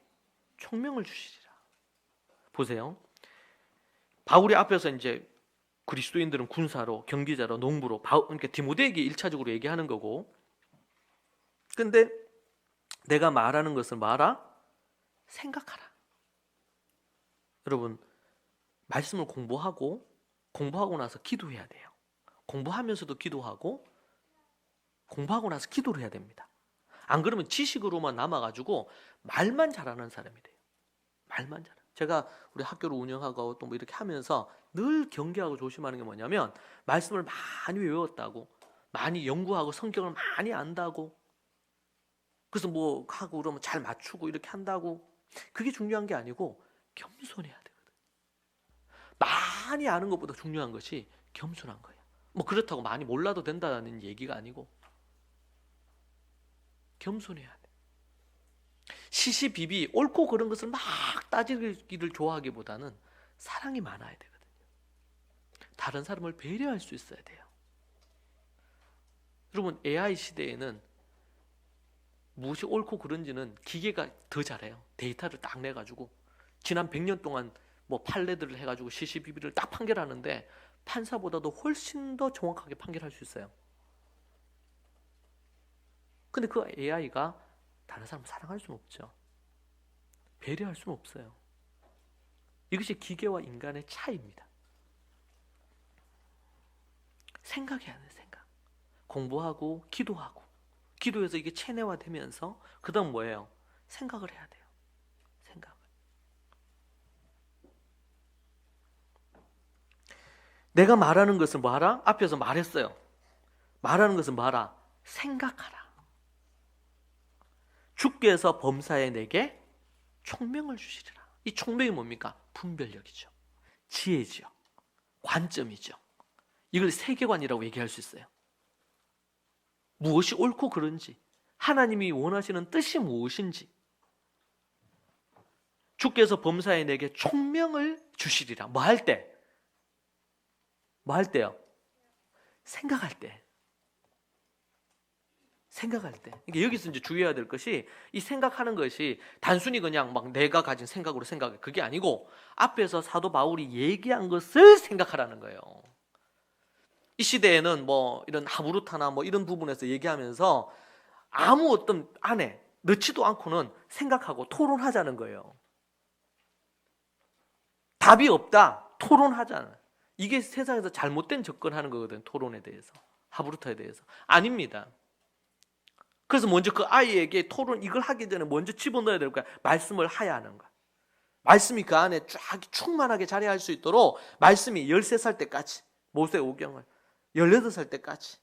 총명을 주시리라. 보세요. 바울이 앞에서 이제 그리스도인들은 군사로, 경비자로, 농부로, 그러니까 디모데에게 1차적으로 얘기하는 거고, 근데 내가 말하는 것을 말아 생각하라. 여러분, 말씀을 공부하고 나서 기도해야 돼요. 공부하면서도 기도하고 공부하고 나서 기도를 해야 됩니다. 안 그러면 지식으로만 남아가지고 말만 잘하는 사람이 돼요. 말만 잘하. 제가 우리 학교를 운영하고 또 뭐 이렇게 하면서 늘 경계하고 조심하는 게 뭐냐면 말씀을 많이 외웠다고, 많이 연구하고 성경을 많이 안다고, 그래서 뭐 하고 그러면 잘 맞추고 이렇게 한다고, 그게 중요한 게 아니고 겸손해야 되거든. 많이 아는 것보다 중요한 것이 겸손한 거예요. 뭐 그렇다고 많이 몰라도 된다는 얘기가 아니고 겸손해야 돼. 시시비비 옳고 그른 것을 막 따지기를 좋아하기보다는 사랑이 많아야 되거든요. 다른 사람을 배려할 수 있어야 돼요. 여러분, AI 시대에는 무엇이 옳고 그른지는 기계가 더 잘해요. 데이터를 딱 내가지고 지난 100년 동안 뭐 판례들을 해가지고 시시비비를 딱 판결하는데 판사보다도 훨씬 더 정확하게 판결할 수 있어요. 근데 그 AI가 다른 사람을 사랑할 수는 없죠. 배려할 수는 없어요. 이것이 기계와 인간의 차이입니다. 생각해야 돼요. 생각. 공부하고 기도하고, 기도해서 이게 체내화되면서 그 다음 뭐예요? 생각을 해야 돼요. 생각을. 내가 말하는 것은 뭐하라? 앞에서 말했어요. 말하는 것은 뭐하라? 생각하라. 주께서 범사에 내게 총명을 주시리라. 이 총명이 뭡니까? 분별력이죠. 지혜죠. 관점이죠. 이걸 세계관이라고 얘기할 수 있어요. 무엇이 옳고 그른지, 하나님이 원하시는 뜻이 무엇인지, 주께서 범사에 내게 총명을 주시리라. 뭐 할 때? 뭐 할 때요? 생각할 때. 생각할 때. 그러니까 여기서 이제 주의해야 될 것이, 이 생각하는 것이 단순히 그냥 막 내가 가진 생각으로 생각해. 그게 아니고 앞에서 사도 바울이 얘기한 것을 생각하라는 거예요. 이 시대에는 뭐 이런 하브루타나 뭐 이런 부분에서 얘기하면서 아무 어떤 안에 넣지도 않고는 생각하고 토론하자는 거예요. 답이 없다. 토론하자는. 이게 세상에서 잘못된 접근하는 거거든. 토론에 대해서, 하브루타에 대해서. 아닙니다. 그래서 먼저 그 아이에게 토론 이걸 하기 전에 먼저 집어넣어야 될 거야. 말씀을 하야 하는 거야. 말씀이 그 안에 쫙 충만하게 자리할 수 있도록 말씀이 13살 때까지, 모세오경을 18살 때까지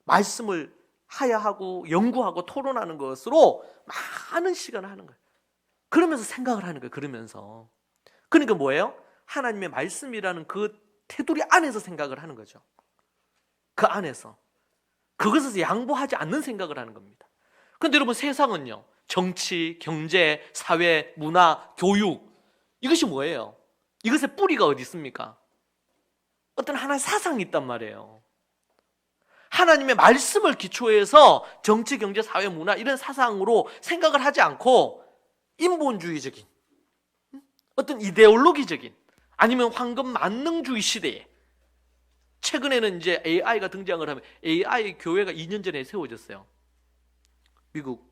말씀을 하야 하고 연구하고 토론하는 것으로 많은 시간을 하는 거예요. 그러면서 생각을 하는 거예요. 그러면서. 그러니까 뭐예요? 하나님의 말씀이라는 그 테두리 안에서 생각을 하는 거죠. 그 안에서. 그것에서 양보하지 않는 생각을 하는 겁니다. 그런데 여러분, 세상은요, 정치, 경제, 사회, 문화, 교육, 이것이 뭐예요? 이것의 뿌리가 어디 있습니까? 어떤 하나의 사상이 있단 말이에요. 하나님의 말씀을 기초해서 정치, 경제, 사회, 문화 이런 사상으로 생각을 하지 않고 인본주의적인 어떤 이데올로기적인, 아니면 황금 만능주의 시대에, 최근에는 이제 AI가 등장을 하면 AI 교회가 2년 전에 세워졌어요. 미국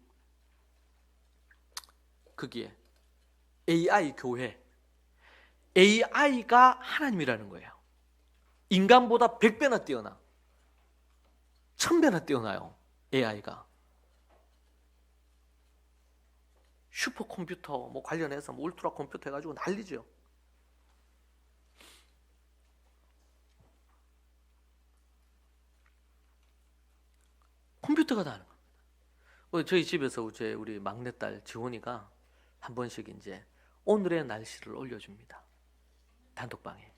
거기에 AI 교회. AI가 하나님이라는 거예요. 인간보다 100배나 뛰어나, 1000배나 뛰어나요. AI가. 슈퍼컴퓨터 뭐 관련해서 뭐 울트라 컴퓨터 해가지고 난리죠. 컴퓨터가 다 하는 겁니다. 저희 집에서 우리 막내딸 지원이가 한 번씩 이제 오늘의 날씨를 올려줍니다. 단톡방에.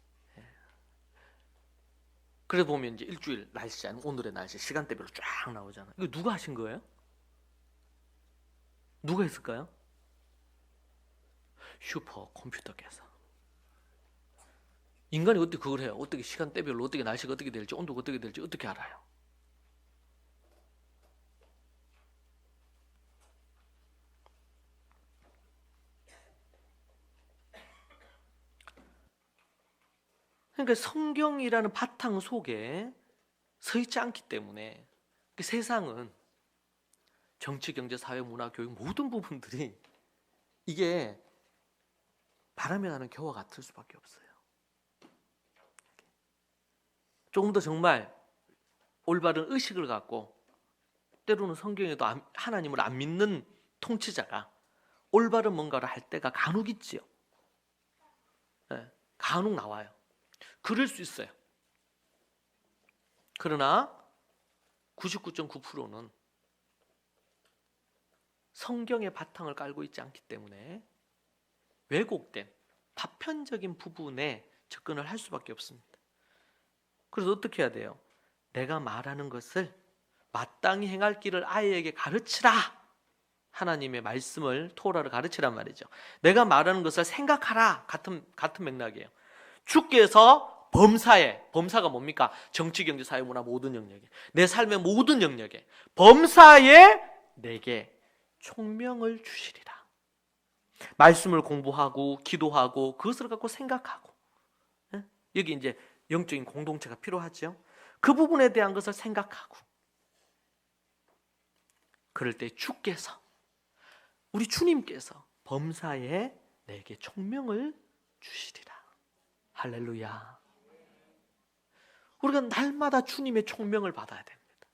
그래 보면 이제 일주일 날씨, 아니면 오늘의 날씨 시간대별로 쫙 나오잖아요. 이거 누가 하신 거예요? 누가 했을까요? 슈퍼컴퓨터께서. 인간이 어떻게 그걸 해요? 어떻게 시간대별로 어떻게 날씨가 어떻게 될지, 온도가 어떻게 될지 어떻게 알아요? 그러니까 성경이라는 바탕 속에 서 있지 않기 때문에 그 세상은 정치, 경제, 사회, 문화, 교육 모든 부분들이 이게 바람에 나는 겨와 같을 수밖에 없어요. 조금 더 정말 올바른 의식을 갖고, 때로는 성경에도 하나님을 안 믿는 통치자가 올바른 뭔가를 할 때가 간혹 있지요. 네, 간혹 나와요. 그럴 수 있어요. 그러나 99.9%는 성경의 바탕을 깔고 있지 않기 때문에 왜곡된 파편적인 부분에 접근을 할 수밖에 없습니다. 그래서 어떻게 해야 돼요? 내가 말하는 것을 마땅히 행할 길을 아이에게 가르치라. 하나님의 말씀을, 토라를 가르치란 말이죠. 내가 말하는 것을 생각하라. 같은 맥락이에요. 주께서 범사가 뭡니까? 정치, 경제, 사회, 문화 모든 영역에, 내 삶의 모든 영역에 범사에 내게 총명을 주시리라. 말씀을 공부하고 기도하고 그것을 갖고 생각하고, 여기 이제 영적인 공동체가 필요하죠. 그 부분에 대한 것을 생각하고, 그럴 때 주께서, 우리 주님께서 범사에 내게 총명을 주시리라. 할렐루야. 우리가 날마다 주님의 총명을 받아야 됩니다.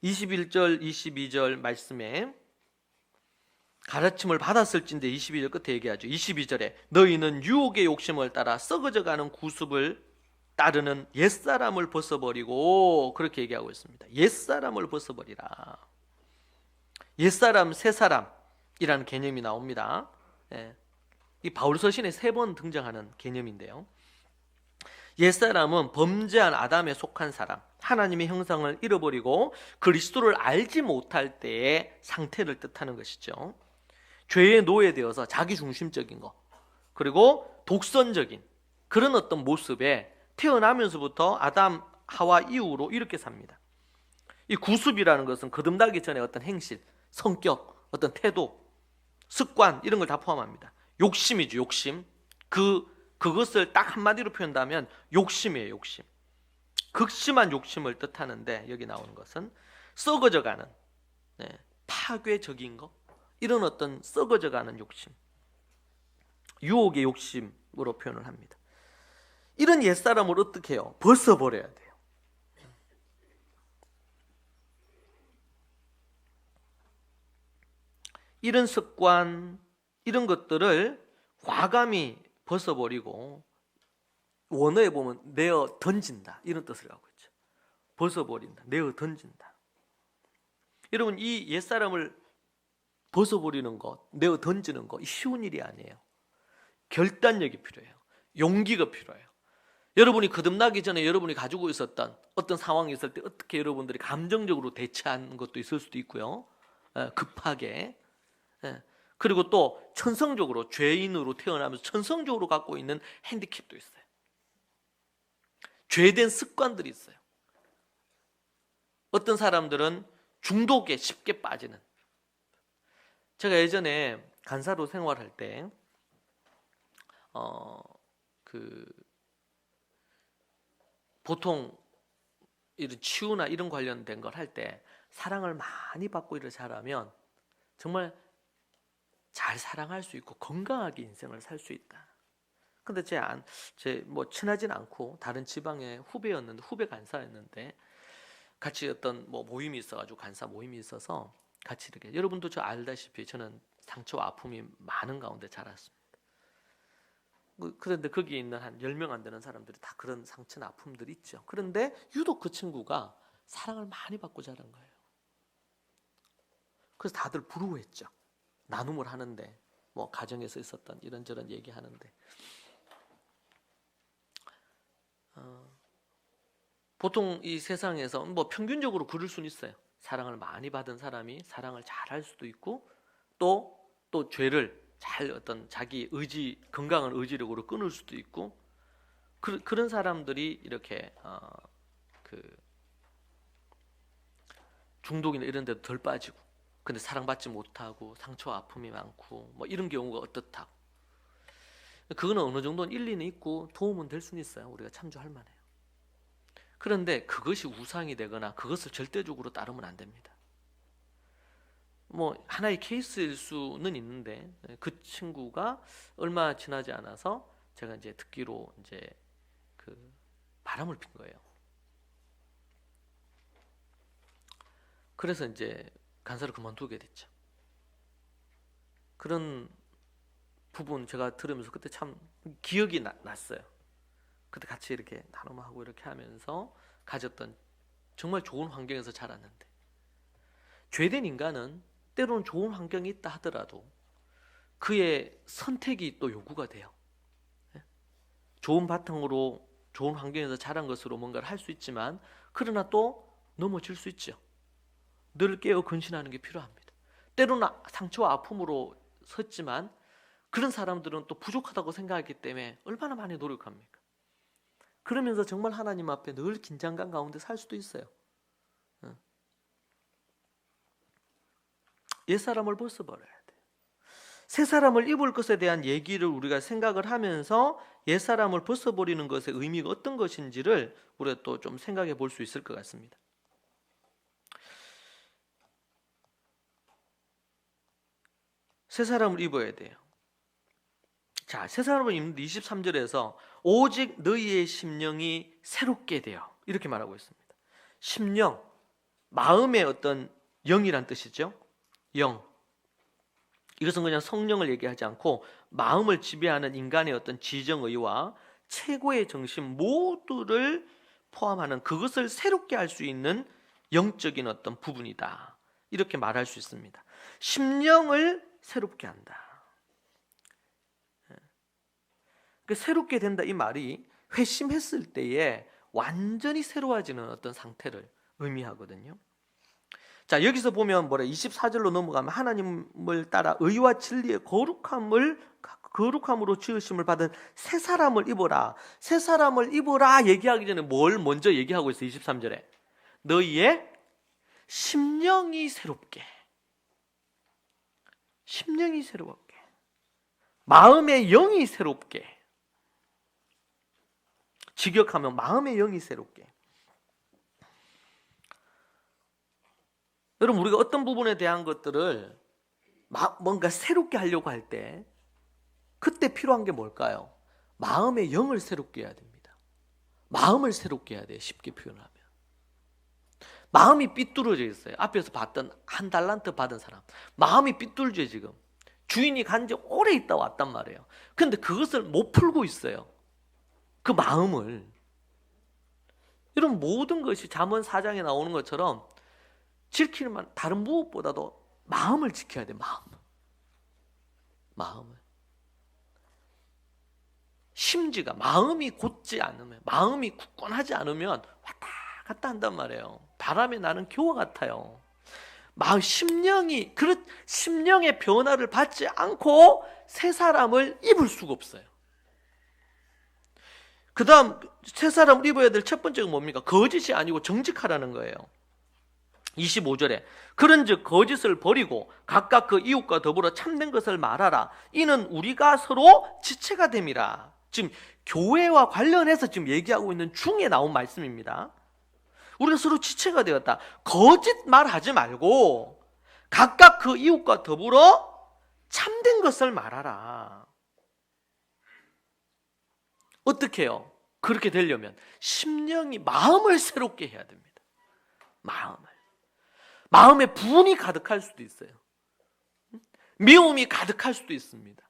21절, 22절 말씀에 가르침을 받았을진데 22절 끝에 얘기하죠. 22절에 너희는 유혹의 욕심을 따라 썩어져가는 구습을 따르는 옛사람을 벗어버리고, 그렇게 얘기하고 있습니다. 옛사람을 벗어버리라. 옛사람, 새사람이라는 개념이 나옵니다. 예. 이 바울 서신에 3번 등장하는 개념인데요. 옛사람은 범죄한 아담에 속한 사람, 하나님의 형상을 잃어버리고 그리스도를 알지 못할 때의 상태를 뜻하는 것이죠. 죄에 노예되어서 자기중심적인 것, 그리고 독선적인 그런 어떤 모습에 태어나면서부터 아담, 하와 이후로 이렇게 삽니다. 이 구습이라는 것은 거듭나기 전에 어떤 행실, 성격, 어떤 태도, 습관 이런 걸 다 포함합니다. 욕심이죠, 욕심. 그것을 딱 한마디로 표현한다면 욕심이에요, 욕심. 극심한 욕심을 뜻하는데, 여기 나오는 것은 썩어져가는, 파괴적인 것, 이런 어떤 썩어져가는 욕심, 유혹의 욕심으로 표현을 합니다. 이런 옛사람을 어떻게 해요? 벗어버려야 돼요. 이런 습관, 이런 것들을 과감히 벗어버리고, 원어에 보면 내어 던진다 이런 뜻을 갖고 있죠. 벗어버린다, 내어 던진다. 여러분, 이 옛사람을 벗어버리는 것, 내어 던지는 것 쉬운 일이 아니에요. 결단력이 필요해요. 용기가 필요해요. 여러분이 거듭나기 전에 여러분이 가지고 있었던 어떤 상황이 있을 때 어떻게 여러분들이 감정적으로 대처하는 것도 있을 수도 있고요. 급하게. 그리고 또 천성적으로, 죄인으로 태어나면서 천성적으로 갖고 있는 핸디캡도 있어요. 죄된 습관들이 있어요. 어떤 사람들은 중독에 쉽게 빠지는. 제가 예전에 간사로 생활할 때 보통 이런 치유나 이런 관련된 걸 할 때 사랑을 많이 받고 일을 잘하면 정말 잘 사랑할 수 있고 건강하게 인생을 살 수 있다. 근데 제 친하진 않고 다른 지방의 후배 간사였는데, 같이 어떤 모임이 있어가지고, 간사 모임이 있어서 같이 이렇게, 여러분도 저 알다시피 저는 상처와 아픔이 많은 가운데 자랐습니다. 그런데 거기 있는 한 10명 안 되는 사람들이 다 그런 상처나 아픔들이 있죠. 그런데 유독 그 친구가 사랑을 많이 받고 자란 거예요. 그래서 다들 부러워했죠. 나눔을 하는데, 가정에서 있었던 이런저런 얘기하는데, 보통 이 세상에서 평균적으로 그럴 수는 있어요. 사랑을 많이 받은 사람이 사랑을 잘할 수도 있고, 또 죄를 잘 어떤 자기 의지, 건강한 의지력으로 끊을 수도 있고, 그런 사람들이 이렇게 중독이나 이런 데도 덜 빠지고, 근데 사랑받지 못하고 상처와 아픔이 많고 이런 경우가 어떻다고. 그거는 어느 정도는 일리는 있고 도움은 될 수는 있어요. 우리가 참조할 만해요. 그런데 그것이 우상이 되거나 그것을 절대적으로 따르면 안 됩니다. 하나의 케이스일 수는 있는데, 그 친구가 얼마 지나지 않아서 제가 이제 듣기로 이제 바람을 핀 거예요. 그래서 이제 간사를 그만두게 됐죠. 그런 부분 제가 들으면서 그때 참 기억이 났어요. 그때 같이 이렇게 나눔하고 이렇게 하면서 가졌던 정말 좋은 환경에서 자랐는데, 죄된 인간은 때로는 좋은 환경이 있다 하더라도 그의 선택이 또 요구가 돼요. 좋은 바탕으로 좋은 환경에서 자란 것으로 뭔가를 할 수 있지만, 그러나 또 넘어질 수 있죠. 늘 깨어 근신하는 게 필요합니다. 때로는 상처와 아픔으로 섰지만 그런 사람들은 또 부족하다고 생각했기 때문에 얼마나 많이 노력합니까? 그러면서 정말 하나님 앞에 늘 긴장감 가운데 살 수도 있어요. 옛사람을 벗어버려야 돼. 새사람을 입을 것에 대한 얘기를 우리가 생각을 하면서 옛사람을 벗어버리는 것의 의미가 어떤 것인지를 우리가 또 좀 생각해 볼 수 있을 것 같습니다. 새사람을 입어야 돼요. 자, 새사람을 입는데 23절에서 오직 너희의 심령이 새롭게 되어, 이렇게 말하고 있습니다. 심령, 마음의 어떤 영이란 뜻이죠. 영. 이것은 그냥 성령을 얘기하지 않고 마음을 지배하는 인간의 어떤 지정의와 최고의 정신 모두를 포함하는 그것을 새롭게 할 수 있는 영적인 어떤 부분이다. 이렇게 말할 수 있습니다. 심령을 새롭게 한다. 새롭게 된다 이 말이 회심했을 때에 완전히 새로워지는 어떤 상태를 의미하거든요. 자, 여기서 보면 24절로 넘어가면 하나님을 따라 의와 진리의 거룩함으로 지으심을 받은 새 사람을 입어라. 새 사람을 입어라 얘기하기 전에 뭘 먼저 얘기하고 있어요? 23절에 너희의 심령이 새롭게, 심령이 새롭게, 마음의 영이 새롭게. 직역하면 마음의 영이 새롭게. 여러분, 우리가 어떤 부분에 대한 것들을 뭔가 새롭게 하려고 할 때 그때 필요한 게 뭘까요? 마음의 영을 새롭게 해야 됩니다. 마음을 새롭게 해야 돼요. 쉽게 표현하면 마음이 삐뚤어져 있어요. 앞에서 봤던 한 달란트 받은 사람 마음이 삐뚤죠. 지금 주인이 간지 오래 있다 왔단 말이에요. 근데 그것을 못 풀고 있어요. 그 마음을. 이런 모든 것이 잠언 4장에 나오는 것처럼 지키는 만 다른 무엇보다도 마음을 지켜야 돼. 마음을. 심지가 마음이 곧지 않으면, 마음이 굳건하지 않으면 왔다 갔다 한단 말이에요. 바람에 나는 교와 같아요. 심령의 변화를 받지 않고 새 사람을 입을 수가 없어요. 그 다음 새 사람을 입어야 될 첫 번째가 뭡니까? 거짓이 아니고 정직하라는 거예요. 25절에 그런즉 거짓을 버리고 각각 그 이웃과 더불어 참된 것을 말하라. 이는 우리가 서로 지체가 됨이라. 지금 교회와 관련해서 지금 얘기하고 있는 중에 나온 말씀입니다. 우리가 서로 지체가 되었다. 거짓 말하지 말고 각각 그 이웃과 더불어 참된 것을 말하라. 어떻게 해요? 그렇게 되려면 심령이 마음을 새롭게 해야 됩니다. 마음에 분이 가득할 수도 있어요. 미움이 가득할 수도 있습니다.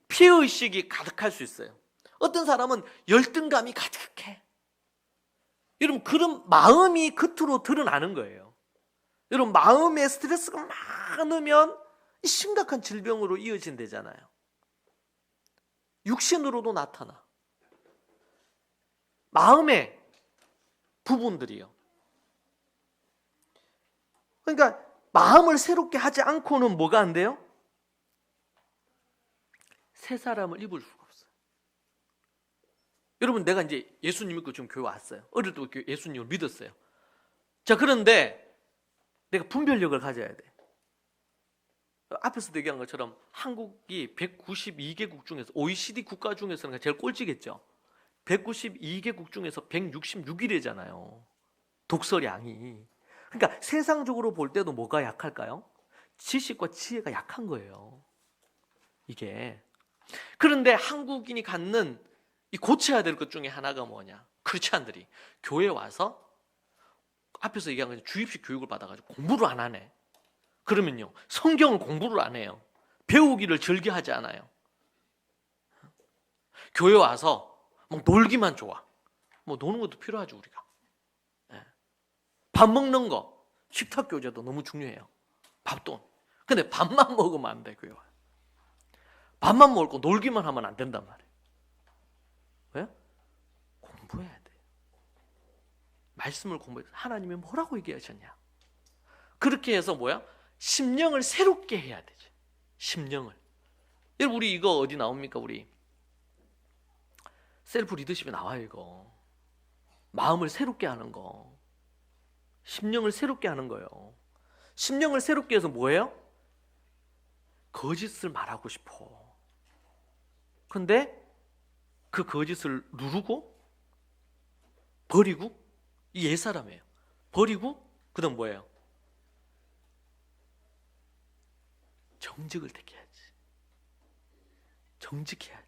피해의식이 가득할 수 있어요. 어떤 사람은 열등감이 가득해. 여러분, 그런 마음이 겉으로 드러나는 거예요. 여러분, 마음에 스트레스가 많으면 심각한 질병으로 이어진대잖아요. 육신으로도 나타나. 마음의 부분들이요. 그러니까 마음을 새롭게 하지 않고는 뭐가 안 돼요? 새 사람을 입을 수가 없어요. 여러분, 내가 이제 예수님 믿고 지금 교회 왔어요. 어릴 때부터 예수님을 믿었어요. 자, 그런데 내가 분별력을 가져야 돼. 앞에서도 얘기한 것처럼 한국이 192개국 중에서 OECD 국가 중에서는 제일 꼴찌겠죠. 192개국 중에서 166위래잖아요. 독서량이. 그러니까 세상적으로 볼 때도 뭐가 약할까요? 지식과 지혜가 약한 거예요. 이게. 그런데 한국인이 갖는 이 고쳐야 될 것 중에 하나가 뭐냐? 크리스찬들이 교회에 와서 앞에서 얘기한 것처럼 주입식 교육을 받아가지고 공부를 안 하네. 그러면요, 성경을 공부를 안 해요. 배우기를 즐겨하지 않아요. 교회 와서 뭐 놀기만 좋아. 뭐 노는 것도 필요하죠, 우리가. 밥 먹는 거, 식탁 교제도 너무 중요해요. 밥도. 근데 밥만 먹으면 안 돼, 교회 와. 밥만 먹고 놀기만 하면 안 된단 말이에요. 왜? 공부해야 돼. 말씀을 공부해서 하나님이 뭐라고 얘기하셨냐. 그렇게 해서 뭐야? 심령을 새롭게 해야 되죠. 심령을. 여러분, 우리 이거 어디 나옵니까? 우리 셀프 리더십에 나와요. 이거 마음을 새롭게 하는 거, 심령을 새롭게 하는 거예요. 심령을 새롭게 해서 뭐예요? 거짓을 말하고 싶어. 근데 그 거짓을 누르고 버리고, 이 옛사람이에요. 버리고 그 다음 뭐예요? 정직을 택해야지. 정직해야지.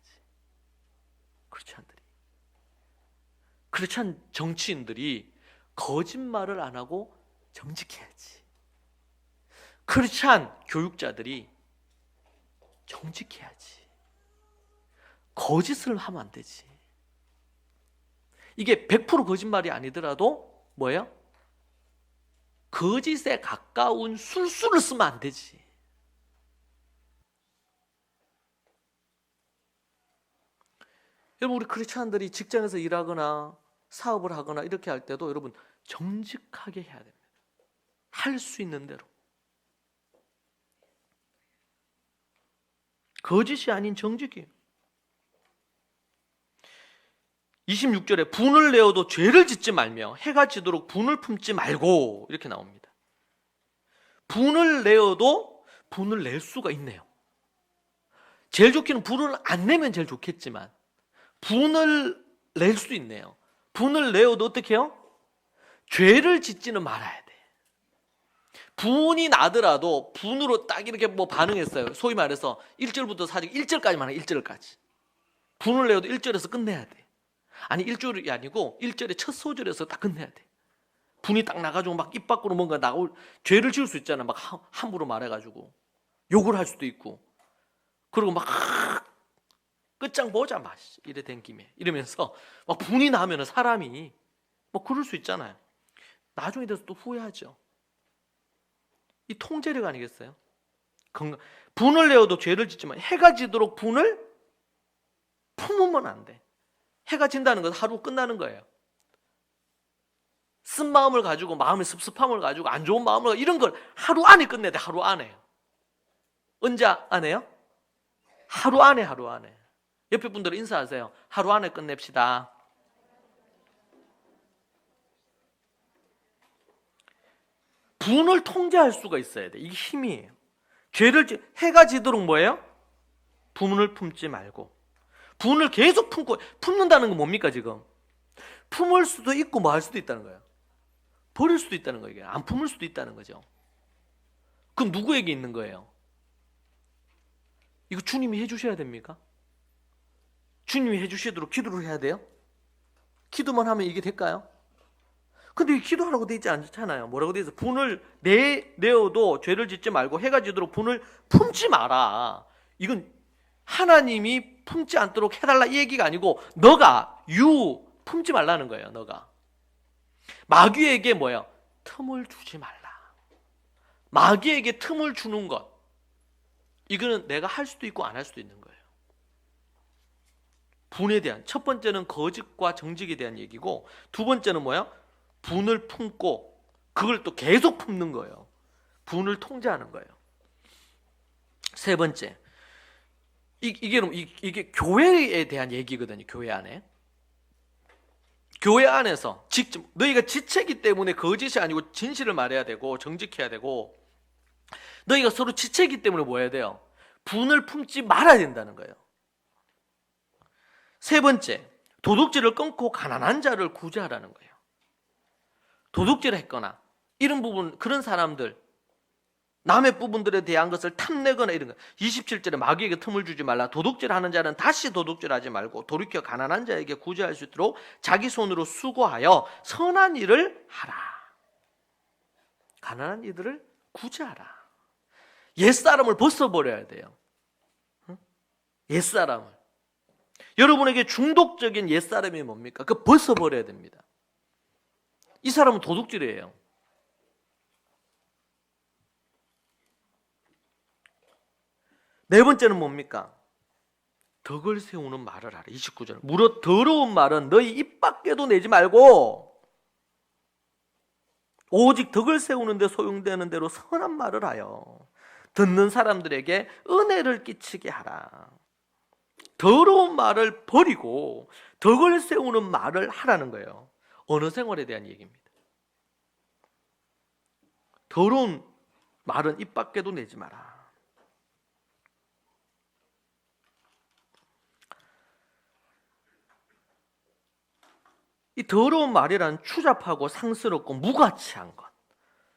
크리스찬 정치인들이 거짓말을 안 하고 정직해야지. 크리스찬 교육자들이 정직해야지. 거짓을 하면 안 되지. 이게 100% 거짓말이 아니더라도 뭐예요? 거짓에 가까운 술수를 쓰면 안 되지. 여러분, 우리 크리스찬들이 직장에서 일하거나 사업을 하거나 이렇게 할 때도 여러분 정직하게 해야 됩니다. 할 수 있는 대로. 거짓이 아닌 정직이에요. 26절에 분을 내어도 죄를 짓지 말며 해가 지도록 분을 품지 말고 이렇게 나옵니다. 분을 내어도 분을 낼 수가 있네요. 제일 좋기는 분을 안 내면 제일 좋겠지만 분을 낼 수 있네요. 분을 내어도 어떻게 해요? 죄를 짓지는 말아야 돼. 분이 나더라도 분으로 딱 이렇게 뭐 반응했어요. 소위 말해서 1절부터 4절 1절까지만 해. 1절까지. 분을 내어도 1절에서 끝내야 돼. 아니 1절이 아니고 1절의 첫 소절에서 딱 끝내야 돼. 분이 딱 나가지고 막 입 밖으로 뭔가 나올 죄를 지을 수 있잖아. 막 함부로 말해가지고 욕을 할 수도 있고. 그리고 막 끝장 보자 막 이래 된 김에 이러면서 막 분이 나면 사람이 뭐 그럴 수 있잖아요. 나중에 돼서 또 후회하죠. 이 통제력 아니겠어요? 분을 내어도 죄를 짓지만 해가 지도록 분을 품으면 안 돼. 해가 진다는 건 하루 끝나는 거예요. 쓴 마음을 가지고 마음의 습습함을 가지고 안 좋은 마음을 가지고 이런 걸 하루 안에 끝내야 돼. 하루 안에. 언제 안에요? 하루 안에. 옆에 분들은 인사하세요. 하루 안에 끝냅시다. 분을 통제할 수가 있어야 돼. 이게 힘이에요. 해가 지도록 뭐예요? 분을 품지 말고. 분을 계속 품고, 품는다는 건 뭡니까 지금? 품을 수도 있고 뭐 할 수도 있다는 거예요. 버릴 수도 있다는 거예요. 안 품을 수도 있다는 거죠. 그럼 누구에게 있는 거예요? 이거 주님이 해주셔야 됩니까? 주님이 해주시도록 기도를 해야 돼요? 기도만 하면 이게 될까요? 근데 기도하라고 돼 있지 않잖아요. 뭐라고 돼 있어? 분을 내어도 죄를 짓지 말고 해가 지도록 분을 품지 마라. 이건 하나님이 품지 않도록 해달라 이 얘기가 아니고 너가 품지 말라는 거예요. 너가 마귀에게 뭐예요? 틈을 주지 말라. 마귀에게 틈을 주는 것, 이거는 내가 할 수도 있고 안 할 수도 있는 거예요. 분에 대한 첫 번째는 거짓과 정직에 대한 얘기고, 두 번째는 뭐예요? 분을 품고 그걸 또 계속 품는 거예요. 분을 통제하는 거예요. 세 번째, 이게 교회에 대한 얘기거든요. 교회 안에. 교회 안에서 직접 너희가 지체기 때문에 거짓이 아니고 진실을 말해야 되고 정직해야 되고, 너희가 서로 지체기 때문에 뭐 해야 돼요? 분을 품지 말아야 된다는 거예요. 세 번째, 도둑질을 끊고 가난한 자를 구제하라는 거예요. 도둑질을 했거나 이런 부분, 그런 사람들, 남의 부분들에 대한 것을 탐내거나 이런 거. 27절에 마귀에게 틈을 주지 말라. 도둑질하는 자는 다시 도둑질하지 말고 돌이켜 가난한 자에게 구제할 수 있도록 자기 손으로 수고하여 선한 일을 하라. 가난한 이들을 구제하라. 옛사람을 벗어버려야 돼요. 옛사람을. 여러분에게 중독적인 옛사람이 뭡니까? 그거 벗어버려야 됩니다. 이 사람은 도둑질이에요. 네 번째는 뭡니까? 덕을 세우는 말을 하라. 29절. 무릇 더러운 말은 너희 입 밖에도 내지 말고 오직 덕을 세우는 데 소용되는 대로 선한 말을 하여 듣는 사람들에게 은혜를 끼치게 하라. 더러운 말을 버리고 덕을 세우는 말을 하라는 거예요. 언어 생활에 대한 얘기입니다. 더러운 말은 입 밖에도 내지 마라. 이 더러운 말이란 추잡하고 상스럽고 무가치한 것,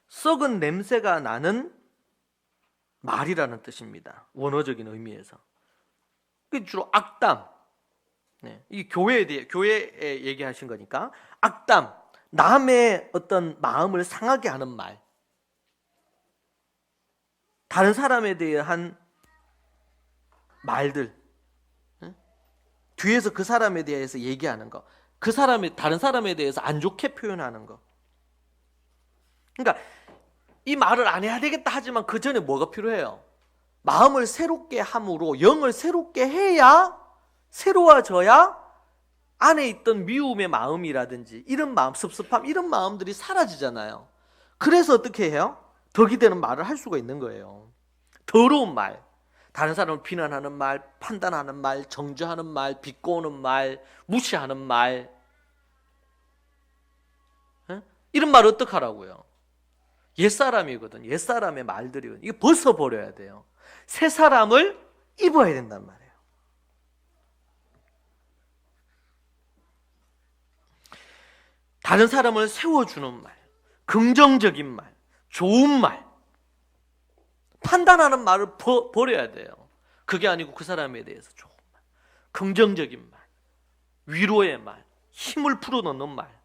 썩은 냄새가 나는 말이라는 뜻입니다. 원어적인 의미에서. 주로 악담, 이 교회에 얘기하신 거니까 악담, 남의 어떤 마음을 상하게 하는 말, 다른 사람에 대한 말들, 뒤에서 그 사람에 대해서 얘기하는 거, 그 사람이 다른 사람에 대해서 안 좋게 표현하는 거. 그러니까 이 말을 안 해야 되겠다 하지만 그 전에 뭐가 필요해요? 마음을 새롭게 함으로, 영을 새롭게 해야, 새로워져야 안에 있던 미움의 마음이라든지 이런 마음, 섭섭함, 이런 마음들이 사라지잖아요. 그래서 어떻게 해요? 덕이 되는 말을 할 수가 있는 거예요. 더러운 말, 다른 사람을 비난하는 말, 판단하는 말, 정죄하는 말, 비꼬는 말, 무시하는 말, 이런 말 어떡하라고요? 옛사람이거든. 옛사람의 말들이거든. 이거 벗어버려야 돼요. 새 사람을 입어야 된단 말이에요. 다른 사람을 세워주는 말, 긍정적인 말, 좋은 말, 판단하는 말을 버려야 돼요. 그게 아니고 그 사람에 대해서 좋은 말, 긍정적인 말, 위로의 말, 힘을 불어넣는 말,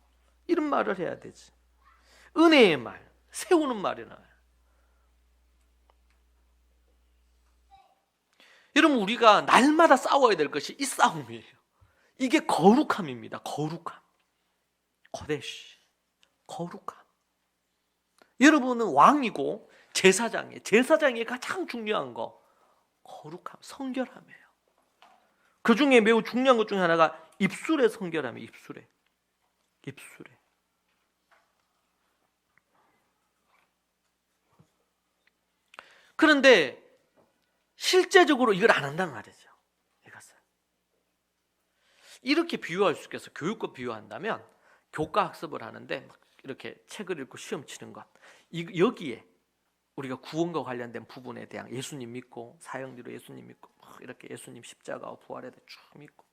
이런 말을 해야 되지. 은혜의 말, 세우는 말이 나와요. 여러분, 우리가 날마다 싸워야 될 것이 이 싸움이에요. 이게 거룩함입니다. 거룩함. 거대시, 거룩함. 여러분은 왕이고 제사장이에요. 제사장이 가장 중요한 거 거룩함, 성결함이에요. 그 중에 매우 중요한 것 중에 하나가 입술의 성결함이에요. 입술에. 그런데 실제적으로 이걸 안 한단 말이죠. 이것을 이렇게 비유할 수 있겠어. 교육과 비유한다면 교과 학습을 하는데 막 이렇게 책을 읽고 시험 치는 것, 여기에 우리가 구원과 관련된 부분에 대한 예수님 믿고 사형리로 예수님 믿고 이렇게 예수님 십자가와 부활에 대해 쭉 믿고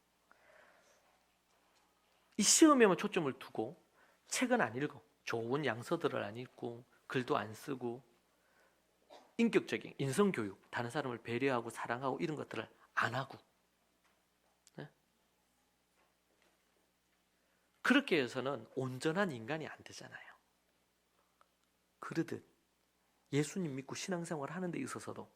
이 시험에만 초점을 두고 책은 안 읽어. 좋은 양서들을 안 읽고 글도 안 쓰고 인격적인 인성교육, 다른 사람을 배려하고 사랑하고 이런 것들을 안 하고, 네? 그렇게 해서는 온전한 인간이 안 되잖아요. 그러듯 예수님 믿고 신앙생활을 하는 데 있어서도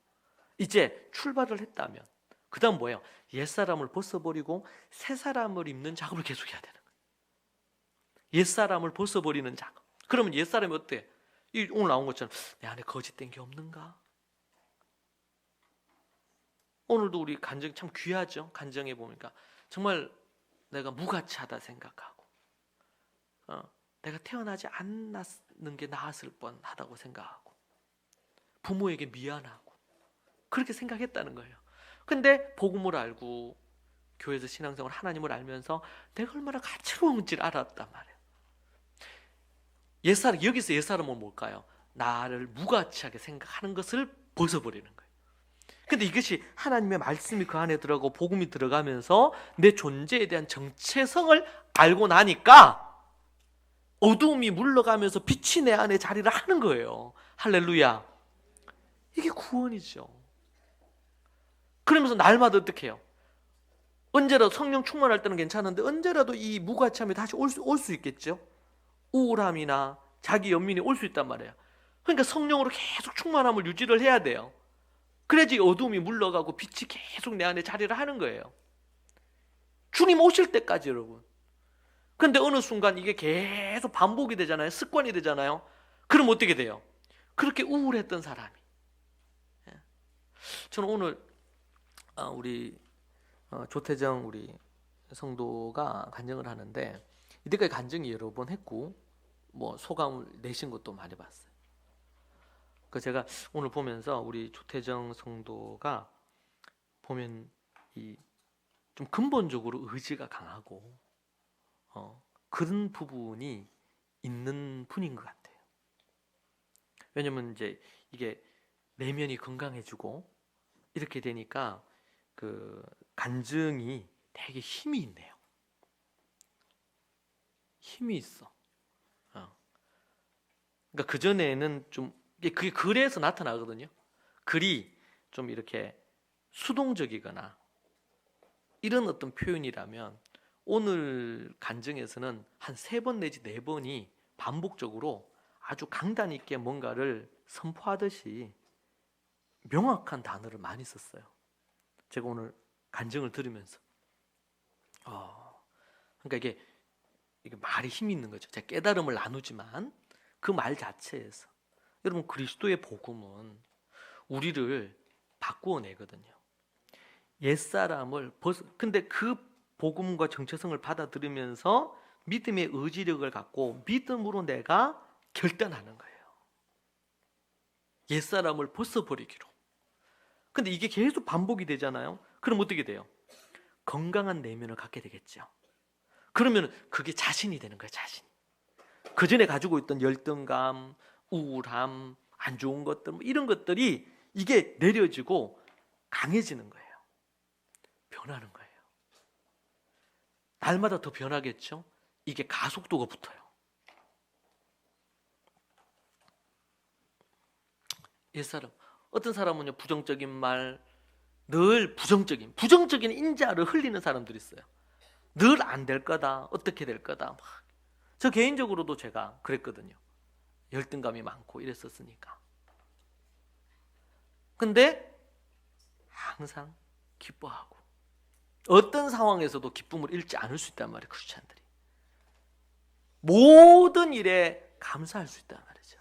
이제 출발을 했다면 그 다음 뭐예요? 옛사람을 벗어버리고 새사람을 입는 작업을 계속해야 되는 거예요. 옛사람을 벗어버리는 작업. 그러면 옛사람이 어때? 오늘 나온 것처럼 내 안에 거짓된 게 없는가? 오늘도 우리 간증 참 귀하죠. 간증해 보니까 정말 내가 무가치하다 생각하고 내가 태어나지 않았는 게 나았을 뻔하다고 생각하고 부모에게 미안하고 그렇게 생각했다는 거예요. 근데 복음을 알고 교회에서 신앙생활 하나님을 알면서 내가 얼마나 가치로운지를 알았단 말이에요. 옛사람, 여기서 옛사람은 뭘까요? 나를 무가치하게 생각하는 것을 벗어버리는 거예요. 근데 이것이 하나님의 말씀이 그 안에 들어가고 복음이 들어가면서 내 존재에 대한 정체성을 알고 나니까 어두움이 물러가면서 빛이 내 안에 자리를 하는 거예요. 할렐루야. 이게 구원이죠. 그러면서 날마다 어떻게 해요? 언제라도 성령 충만할 때는 괜찮은데 언제라도 이 무가치함이 다시 올 수 있겠죠. 우울함이나 자기 연민이 올 수 있단 말이에요. 그러니까 성령으로 계속 충만함을 유지를 해야 돼요. 그래야지 어둠이 물러가고 빛이 계속 내 안에 자리를 하는 거예요. 주님 오실 때까지 여러분. 근데 어느 순간 이게 계속 반복이 되잖아요. 습관이 되잖아요. 그럼 어떻게 돼요? 그렇게 우울했던 사람이. 저는 오늘 우리 조태정 우리 성도가 간증을 하는데 이때까지 간증이 여러 번 했고 뭐 소감을 내신 것도 많이 봤어요. 그 제가 오늘 보면서 우리 조태정 성도가 보면 이 좀 근본적으로 의지가 강하고 그런 부분이 있는 분인 것 같아요. 왜냐면 이제 이게 내면이 건강해지고 이렇게 되니까 그 간증이 되게 힘이 있네요. 힘이 있어. 그러니까 그 전에는 좀 그게 글에서 나타나거든요. 글이 좀 이렇게 수동적이거나 이런 어떤 표현이라면 오늘 간증에서는 한 3번 내지 4번이 반복적으로 아주 강단 있게 뭔가를 선포하듯이 명확한 단어를 많이 썼어요. 제가 오늘 간증을 들으면서 그러니까 이게 말이 힘이 있는 거죠. 제가 깨달음을 나누지만 그 말 자체에서 여러분 그리스도의 복음은 우리를 바꾸어 내거든요. 옛사람을 근데 그 복음과 정체성을 받아들이면서 믿음의 의지력을 갖고 믿음으로 내가 결단하는 거예요. 옛사람을 벗어버리기로. 근데 이게 계속 반복이 되잖아요. 그럼 어떻게 돼요? 건강한 내면을 갖게 되겠죠. 그러면 그게 자신이 되는 거예요. 자신. 그 전에 가지고 있던 열등감, 우울함, 안 좋은 것들 이런 것들이 이게 내려지고 강해지는 거예요. 변하는 거예요. 날마다 더 변하겠죠. 이게 가속도가 붙어요. 옛사람 어떤 사람은요 부정적인 말, 늘 부정적인 인자를 흘리는 사람들이 있어요. 늘 안 될 거다, 어떻게 될 거다. 저 개인적으로도 제가 그랬거든요. 열등감이 많고 이랬었으니까. 근데 항상 기뻐하고 어떤 상황에서도 기쁨을 잃지 않을 수 있단 말이에요. 크리스찬들이 모든 일에 감사할 수 있단 말이죠.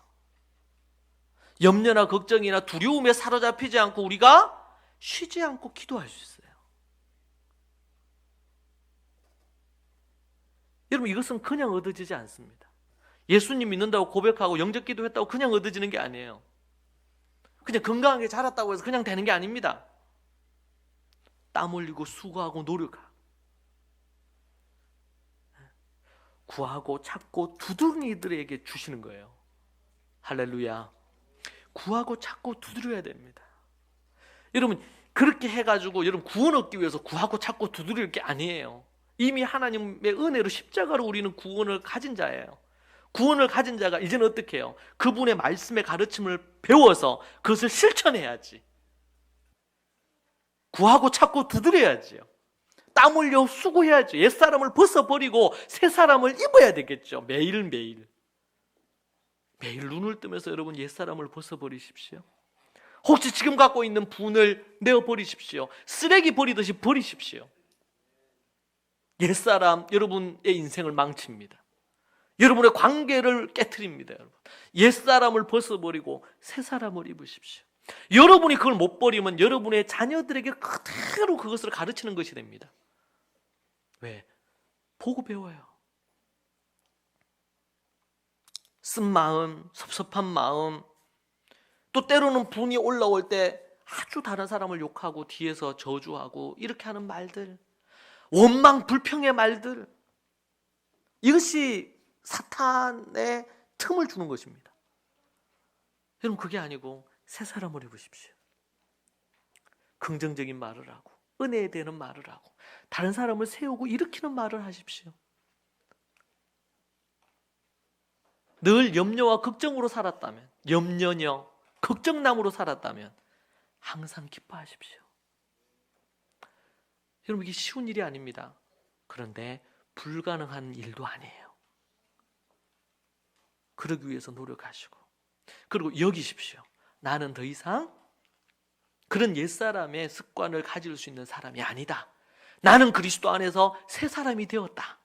염려나 걱정이나 두려움에 사로잡히지 않고 우리가 쉬지 않고 기도할 수 있어요. 여러분 이것은 그냥 얻어지지 않습니다. 예수님 믿는다고 고백하고 영접 기도했다고 그냥 얻어지는 게 아니에요. 그냥 건강하게 자랐다고 해서 그냥 되는 게 아닙니다. 땀 흘리고 수고하고 노력하고 구하고 찾고 두드리는 이들에게 주시는 거예요. 할렐루야. 구하고 찾고 두드려야 됩니다. 여러분 그렇게 해가지고 여러분 구원 얻기 위해서 구하고 찾고 두드릴 게 아니에요. 이미 하나님의 은혜로 십자가로 우리는 구원을 가진 자예요. 구원을 가진 자가 이제는 어떻게 해요? 그분의 말씀의 가르침을 배워서 그것을 실천해야지. 구하고 찾고 두드려야지요. 땀 흘려 수고해야죠. 옛사람을 벗어버리고 새사람을 입어야 되겠죠. 매일매일 눈을 뜨면서 여러분 옛사람을 벗어버리십시오. 혹시 지금 갖고 있는 분을 내어버리십시오. 쓰레기 버리듯이 버리십시오. 옛사람 여러분의 인생을 망칩니다. 여러분의 관계를 깨트립니다. 여러분. 옛사람을 벗어버리고 새사람을 입으십시오. 여러분이 그걸 못 버리면 여러분의 자녀들에게 그대로 그것을 가르치는 것이 됩니다. 왜? 보고 배워요. 쓴 마음, 섭섭한 마음, 또 때로는 분이 올라올 때 아주 다른 사람을 욕하고 뒤에서 저주하고 이렇게 하는 말들, 원망 불평의 말들, 이것이 사탄의 틈을 주는 것입니다. 여러분 그게 아니고 새 사람을 입으십시오. 긍정적인 말을 하고 은혜에 대한 말을 하고 다른 사람을 세우고 일으키는 말을 하십시오. 늘 염려와 걱정으로 살았다면, 염려녀, 걱정남으로 살았다면 항상 기뻐하십시오. 여러분 이게 쉬운 일이 아닙니다. 그런데 불가능한 일도 아니에요. 그러기 위해서 노력하시고 그리고 여기십시오. 나는 더 이상 그런 옛사람의 습관을 가질 수 있는 사람이 아니다. 나는 그리스도 안에서 새 사람이 되었다.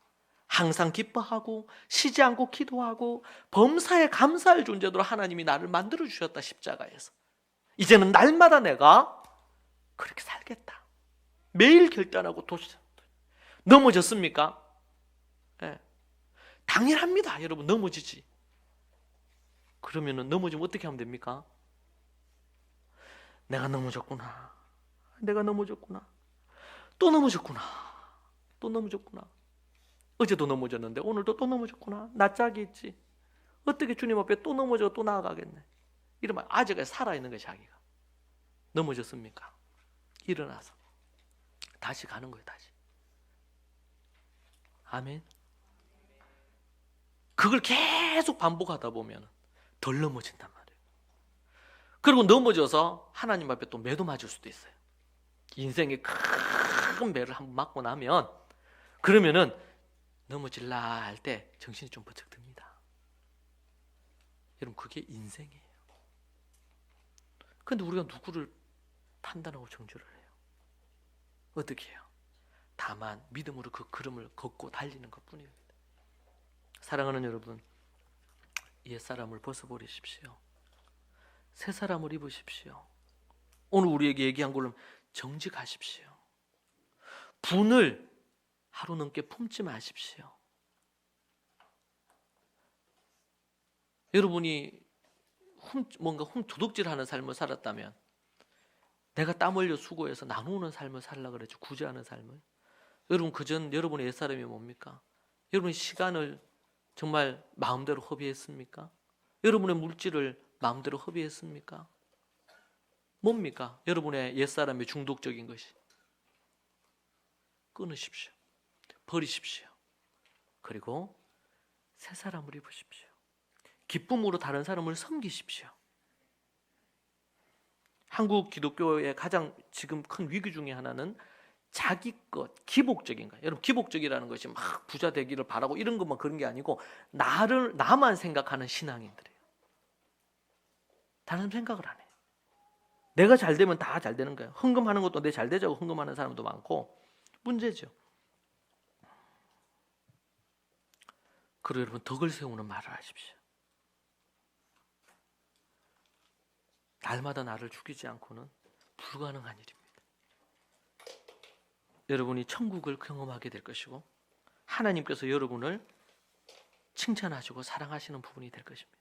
항상 기뻐하고 쉬지 않고 기도하고 범사에 감사할 존재로 하나님이 나를 만들어 주셨다. 십자가에서 이제는 날마다 내가 그렇게 살겠다. 매일 결단하고 넘어졌습니까? 네. 당연합니다. 여러분 넘어지지. 그러면 넘어지면 어떻게 하면 됩니까? 내가 넘어졌구나. 또 넘어졌구나. 어제도 넘어졌는데 오늘도 또 넘어졌구나. 나 짝이 있지. 어떻게 주님 앞에 또 넘어져 또 나아가겠네. 이러면 아직은 살아있는 거예요. 자기가. 넘어졌습니까? 일어나서 다시 가는 거예요. 다시. 아멘. 그걸 계속 반복하다 보면 덜 넘어진단 말이에요. 그리고 넘어져서 하나님 앞에 또 매도 맞을 수도 있어요. 인생의 큰 매를 한번 맞고 나면 그러면은 넘어질라 할 때 정신이 좀 번쩍 듭니다. 여러분 그게 인생이에요. 그런데 우리가 누구를 판단하고 정죄를 해요? 어떻게 해요? 다만 믿음으로 그 걸음을 걷고 달리는 것뿐입니다. 사랑하는 여러분, 옛사람을 벗어버리십시오. 새 사람을 입으십시오. 오늘 우리에게 얘기한 걸로 정직하십시오. 분을 하루 넘게 품지 마십시오. 여러분이 뭔가 도둑질하는 삶을 살았다면, 내가 땀 흘려 수고해서 나누는 삶을 살려고 그랬죠. 구제하는 삶을. 여러분, 그전 여러분의 옛사람이 뭡니까? 여러분의 시간을 정말 마음대로 허비했습니까? 여러분의 물질을 마음대로 허비했습니까? 뭡니까? 여러분의 옛사람의 중독적인 것이. 끊으십시오. 버리십시오. 그리고 새 사람을 입으십시오. 기쁨으로 다른 사람을 섬기십시오. 한국 기독교의 가장 지금 큰 위기 중에 하나는 자기 것, 기복적인 거예요. 여러분, 기복적이라는 것이 막 부자 되기를 바라고 이런 것만 그런 게 아니고, 나만 생각하는 신앙인들이에요. 다른 생각을 안 해요. 내가 잘 되면 다 잘 되는 거예요. 헌금하는 것도 내 잘 되자고 헌금하는 사람도 많고, 문제죠. 그리고 여러분, 덕을 세우는 말을 하십시오. 날마다 나를 죽이지 않고는 불가능한 일입니다. 여러분이 천국을 경험하게 될 것이고, 하나님께서 여러분을 칭찬하시고 사랑하시는 부분이 될 것입니다.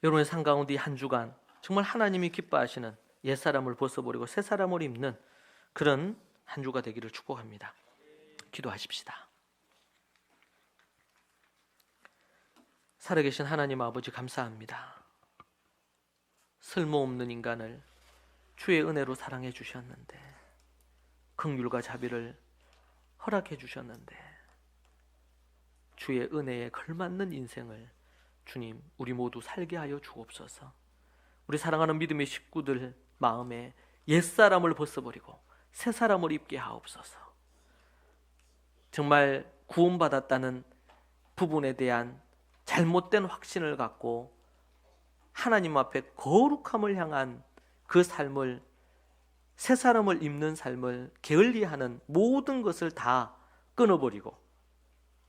여러분의 삶 가운데 한 주간 정말 하나님이 기뻐하시는 옛사람을 벗어버리고 새 사람을 입는 그런 한 주가 되기를 축복합니다. 기도하십시다. 살아계신 하나님 아버지, 감사합니다. 쓸모없는 인간을 주의 은혜로 사랑해 주셨는데, 긍휼과 자비를 허락해 주셨는데, 주의 은혜에 걸맞는 인생을 주님, 우리 모두 살게 하여 주옵소서. 우리 사랑하는 믿음의 식구들 마음에 옛사람을 벗어버리고 새 사람을 입게 하옵소서. 정말 구원받았다는 부분에 대한 잘못된 확신을 갖고 하나님 앞에 거룩함을 향한 그 삶을, 새 사람을 입는 삶을 게을리하는 모든 것을 다 끊어버리고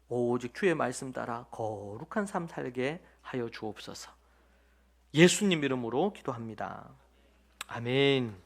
오직 주의 말씀 따라 거룩한 삶 살게 하여 주옵소서. 예수님 이름으로 기도합니다. 아멘.